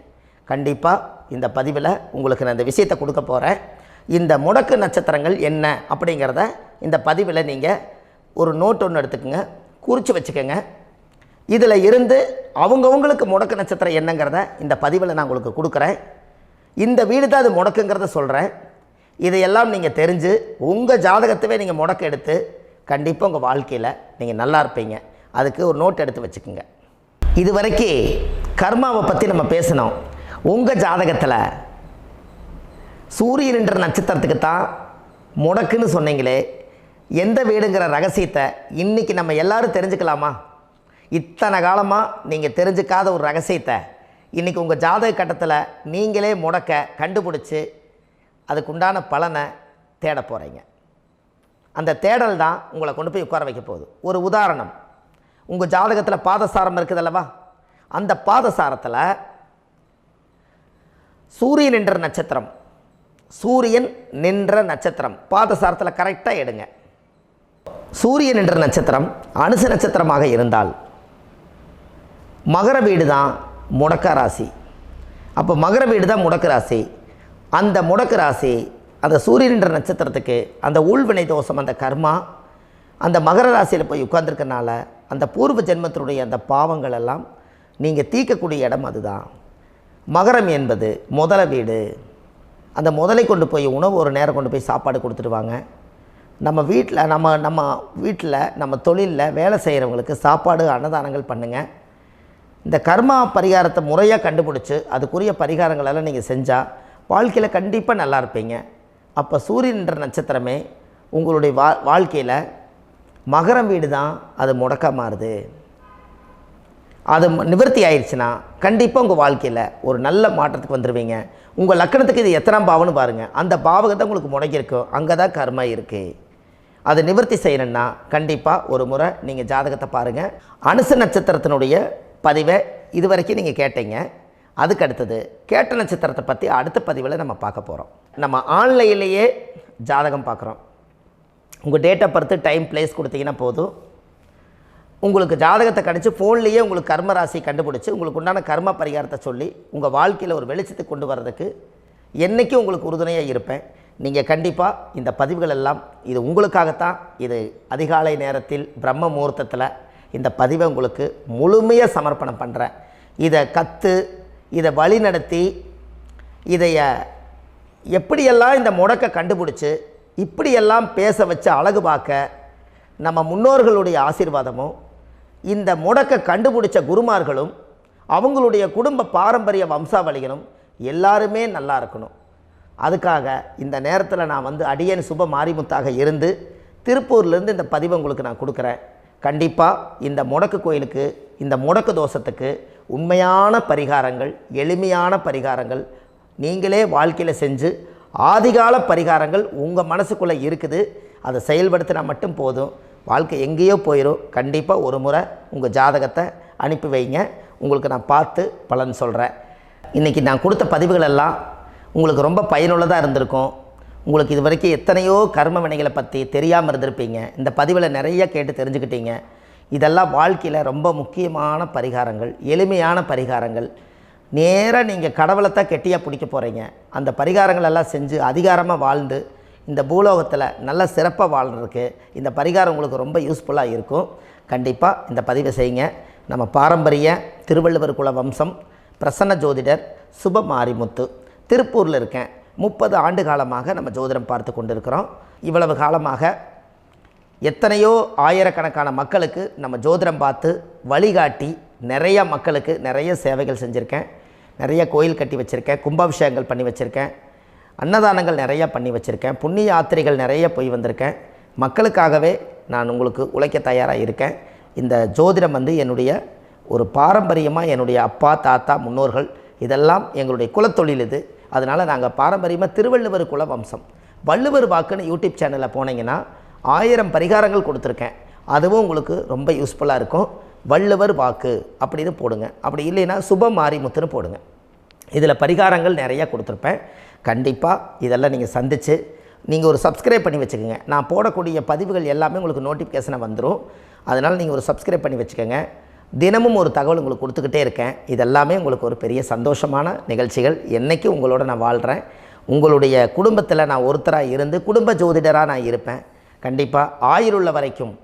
A: கண்டிப்பாக இந்த பதிவில் உங்களுக்கு நான் இந்த விஷயத்தை கொடுக்க போகிறேன். இந்த முடக்கு நட்சத்திரங்கள் என்ன அப்படிங்கிறத இந்த பதிவில் நீங்கள் ஒரு நோட் ஒன்று எடுத்துக்கோங்க, குறித்து வச்சுக்கோங்க. இதில் இருந்து அவங்கவுங்களுக்கு முடக்கு நட்சத்திரம் என்னங்கிறத இந்த பதிவில் நான் உங்களுக்கு கொடுக்குறேன். இந்த வீடு தான் அது முடக்குங்கிறத சொல்கிறேன். இதையெல்லாம் நீங்கள் தெரிஞ்சு உங்கள் ஜாதகத்தவே நீங்கள் முடக்கு எடுத்து கண்டிப்பாக உங்கள் வாழ்க்கையில் நீங்கள் நல்லா இருப்பீங்க. அதுக்கு ஒரு நோட் எடுத்து வச்சுக்கோங்க. இது வரைக்கும் கர்மாவை பற்றி நம்ம பேசினோம். உங்கள் ஜாதகத்தில் சூரியன் என்ற நட்சத்திரத்துக்கு தான் முடக்குன்னு சொன்னீங்களே, எந்த வீடுங்கிற ரகசியத்தை இன்றைக்கி நம்ம எல்லோரும் தெரிஞ்சுக்கலாமா? இத்தனை காலமாக நீங்கள் தெரிஞ்சுக்காத ஒரு ரகசியத்தை இன்றைக்கி உங்கள் ஜாதக கட்டத்தில் நீங்களே முடக்க கண்டுபிடிச்சி அதுக்குண்டான பலனை தேட போகிறீங்க. அந்த தேடல் தான் உங்களை கொண்டு போய் உட்கார வைக்க போகுது. ஒரு உதாரணம், உங்கள் ஜாதகத்தில் பாதசாரம் இருக்குது அல்லவா? அந்த பாதசாரத்தில் சூரியன் என்ற நட்சத்திரம், சூரியன் நின்ற நட்சத்திரம் பாதசாரத்தில் கரெக்டாக எடுங்க. சூரியன் என்ற நட்சத்திரம் அனுச நட்சத்திரமாக இருந்தால் மகர வீடு தான் முடக்க ராசி. அப்போ மகர வீடு தான் முடக்கு ராசி. அந்த முடக்கு ராசி அந்த சூரியன் என்ற நட்சத்திரத்துக்கு அந்த ஊழ்வினை தோஷம், அந்த கர்மா அந்த மகர ராசியில் போய் உட்கார்ந்துருக்கனால அந்த பூர்வ ஜென்மத்தினுடைய அந்த பாவங்கள் எல்லாம் நீங்கள் தீர்க்கக்கூடிய இடம் அதுதான். மகரம் என்பது முதல வீடு. அந்த முதலை கொண்டு போய் உணவு ஒரு நேரம் கொண்டு போய் சாப்பாடு கொடுத்துடுவாங்க. நம்ம வீட்டில் நம்ம தொழிலில் வேலை செய்கிறவங்களுக்கு சாப்பாடு அன்னதானங்கள் பண்ணுங்கள். இந்த கர்மா பரிகாரத்தை முறையாக கண்டுபிடிச்சி அதுக்குரிய பரிகாரங்களெல்லாம் நீங்கள் செஞ்சால் வாழ்க்கையில் கண்டிப்பாக நல்லா இருப்பீங்க. அப்போ சூரியன் என்ற நட்சத்திரமே உங்களுடைய வாழ்க்கையில் மகரம் வீடு தான் அது முடக்க மாறுது. அது நிவர்த்தி ஆயிடுச்சுன்னா கண்டிப்பாக உங்கள் வாழ்க்கையில் ஒரு நல்ல மாற்றத்துக்கு வந்துடுவீங்க. உங்கள் லக்கணத்துக்கு இது எத்தனாம் பாவம்னு பாருங்கள். அந்த பாவகத்தை உங்களுக்கு முடங்கியிருக்கும், அங்கே தான் கர்மா இருக்குது. அதை நிவர்த்தி செய்யணுன்னா கண்டிப்பாக ஒரு முறை நீங்கள் ஜாதகத்தை பாருங்கள். அனுச நட்சத்திரத்தினுடைய பதிவை இது வரைக்கும் நீங்கள் கேட்டீங்க. அதுக்கு அடுத்தது கேட்ட நட்சத்திரத்தை பற்றி அடுத்த பதிவில் நம்ம பார்க்க போகிறோம். நம்ம ஆன்லைன்லேயே ஜாதகம் பார்க்குறோம். உங்கள் date of birth, time, place கொடுத்தீங்கன்னா போதும். உங்களுக்கு ஜாதகத்தை கணிச்சு ஃபோன்லேயே உங்களுக்கு கர்ம ராசி கண்டுபிடிச்சி உங்களுக்கு உண்டான கர்ம பரிகாரத்தை சொல்லி உங்கள் வாழ்க்கையில் ஒரு வெளிச்சத்தை கொண்டு வர்றதுக்கு என்றைக்கும் உங்களுக்கு உறுதுணையாக இருப்பேன். நீங்கள் கண்டிப்பாக இந்த பதிவுகள் எல்லாம் இது உங்களுக்காகத்தான். இது அதிகாலை நேரத்தில் பிரம்ம முகூர்த்தத்தில் இந்த பதிவை உங்களுக்கு முழுமையாக சமர்ப்பணம் பண்ணுறேன். இதை இதை வழி நடத்தி இதைய எப்படியெல்லாம் இந்த முடக்க கண்டுபிடிச்சி இப்படியெல்லாம் பேச வச்சு அழகு பார்க்க நம்ம முன்னோர்களுடைய ஆசீர்வாதமும் இந்த முடக்க கண்டுபிடிச்ச குருமார்களும் அவங்களுடைய குடும்ப பாரம்பரிய வம்சாவளிகளும் எல்லாருமே நல்லா இருக்கணும். அதுக்காக இந்த நேரத்தில் நான் வந்து அடியேன் சுப மாரிமுத்தாக இருந்து திருப்பூர்லேருந்து இந்த பதிவை உங்களுக்கு நான் கொடுக்குறேன். கண்டிப்பாக இந்த முடக்கு கோயிலுக்கு, இந்த முடக்கு தோஷத்துக்கு உண்மையான பரிகாரங்கள், எளிமையான பரிகாரங்கள் நீங்களே வாழ்க்கையில் செஞ்சு ஆதிகால பரிகாரங்கள் உங்கள் மனசுக்குள்ளே இருக்குது. அதை செயல்படுத்தினா மட்டும் போதும், வாழ்க்கை எங்கேயோ போயிடும். கண்டிப்பாக ஒரு முறை உங்கள் ஜாதகத்தை அனுப்பி வைங்க, உங்களுக்கு நான் பார்த்து பலன் சொல்கிறேன். இன்றைக்கி நான் கொடுத்த பதிவுகள் எல்லாம் உங்களுக்கு ரொம்ப பயனுள்ளதாக இருந்திருக்கும். உங்களுக்கு இது வரைக்கும் எத்தனையோ கர்ம வினைகளை பற்றி தெரியாமல் இருந்திருப்பீங்க. இந்த பதிவில் நிறைய கேட்டு தெரிஞ்சுக்கிட்டீங்க. இதெல்லாம் வாழ்க்கையில் ரொம்ப முக்கியமான பரிகாரங்கள், எளிமையான பரிகாரங்கள். நேராக நீங்கள் கடவுளைத்தான் கெட்டியாக பிடிக்க போகிறீங்க. அந்த பரிகாரங்கள் எல்லாம் செஞ்சு அதிகாரமாக வாழ்ந்து இந்த பூலோகத்தில் நல்ல சிறப்பாக வாழ்கிறதுக்கு இந்த பரிகாரம் உங்களுக்கு ரொம்ப யூஸ்ஃபுல்லாக இருக்கும். கண்டிப்பாக இந்த பதிவை செய்யுங்க. நம்ம பாரம்பரிய திருவள்ளுவர் குல வம்சம், பிரசன்ன ஜோதிடர் சுப மாரிமுத்து, திருப்பூரில் இருக்கேன். 30 ஆண்டு காலமாக நம்ம ஜோதிடம் பார்த்து கொண்டிருக்கிறோம். இவ்வளவு காலமாக எத்தனையோ ஆயிரக்கணக்கான மக்களுக்கு நம்ம ஜோதிடம் பார்த்து வழிகாட்டி நிறைய மக்களுக்கு நிறைய சேவைகள் செஞ்சுருக்கேன். நிறைய கோயில் கட்டி வச்சுருக்கேன், கும்பாபிஷேகங்கள் பண்ணி வச்சுருக்கேன், அன்னதானங்கள் நிறையா பண்ணி வச்சுருக்கேன், புண்ணிய யாத்திரைகள் நிறைய போய் வந்திருக்கேன். மக்களுக்காகவே நான் உங்களுக்கு உழைக்க தயாராக இருக்கேன். இந்த ஜோதிடம் வந்து என்னுடைய ஒரு பாரம்பரியமாக, என்னுடைய அப்பா தாத்தா முன்னோர்கள் இதெல்லாம் எங்களுடைய குலத்தொழில் இது. அதனால் நாங்கள் பாரம்பரியமாக திருவள்ளுவர் குல வம்சம். வள்ளுவர் வாக்குன்னு யூடியூப் சேனலில் போனீங்கன்னா 1000 பரிகாரங்கள் கொடுத்துருக்கேன். அதுவும் உங்களுக்கு ரொம்ப யூஸ்ஃபுல்லாக இருக்கும். வள்ளுவர் வாக்கு அப்படின்னு போடுங்க, அப்படி இல்லைன்னா சுப மாரிமுத்துன்னு போடுங்க. இதில் பரிகாரங்கள் நிறையா கொடுத்துருப்பேன். கண்டிப்பாக இதெல்லாம் நீங்கள் சந்தித்து நீங்கள் ஒரு சப்ஸ்கிரைப் பண்ணி வச்சுக்கோங்க. நான் போடக்கூடிய பதிவுகள் எல்லாமே உங்களுக்கு நோட்டிஃபிகேஷனாக வந்துடும். அதனால் நீங்கள் ஒரு சப்ஸ்கிரைப் பண்ணி வச்சுக்கோங்க. தினமும் ஒரு தகவல் உங்களுக்கு கொடுத்துக்கிட்டே இருக்கேன். இதெல்லாமே உங்களுக்கு ஒரு பெரிய சந்தோஷமான நிகழ்ச்சிகள். என்றைக்கும் உங்களோட நான் வாழ்கிறேன். உங்களுடைய குடும்பத்தில் நான் ஒருத்தராக இருந்து குடும்ப ஜோதிடராக நான் இருப்பேன். கண்டிப்பாக ஆயுளுள்ள வரைக்கும்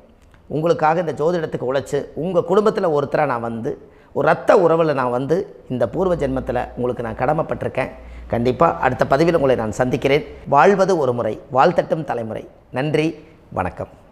A: உங்களுக்காக இந்த ஜோதிடத்துக்கு உழைச்சி உங்கள் குடும்பத்தில் ஒருத்தராக நான் வந்து ஒரு ரத்த உறவில் நான் வந்து இந்த பூர்வ ஜென்மத்தில் உங்களுக்கு நான் கடமைப்பட்டிருக்கேன். கண்டிப்பாக அடுத்த பதிவில் உங்களை நான் சந்திக்கிறேன். வாழ்வது ஒரு முறை, வாழ்த்தட்டும் தலைமுறை. நன்றி, வணக்கம்.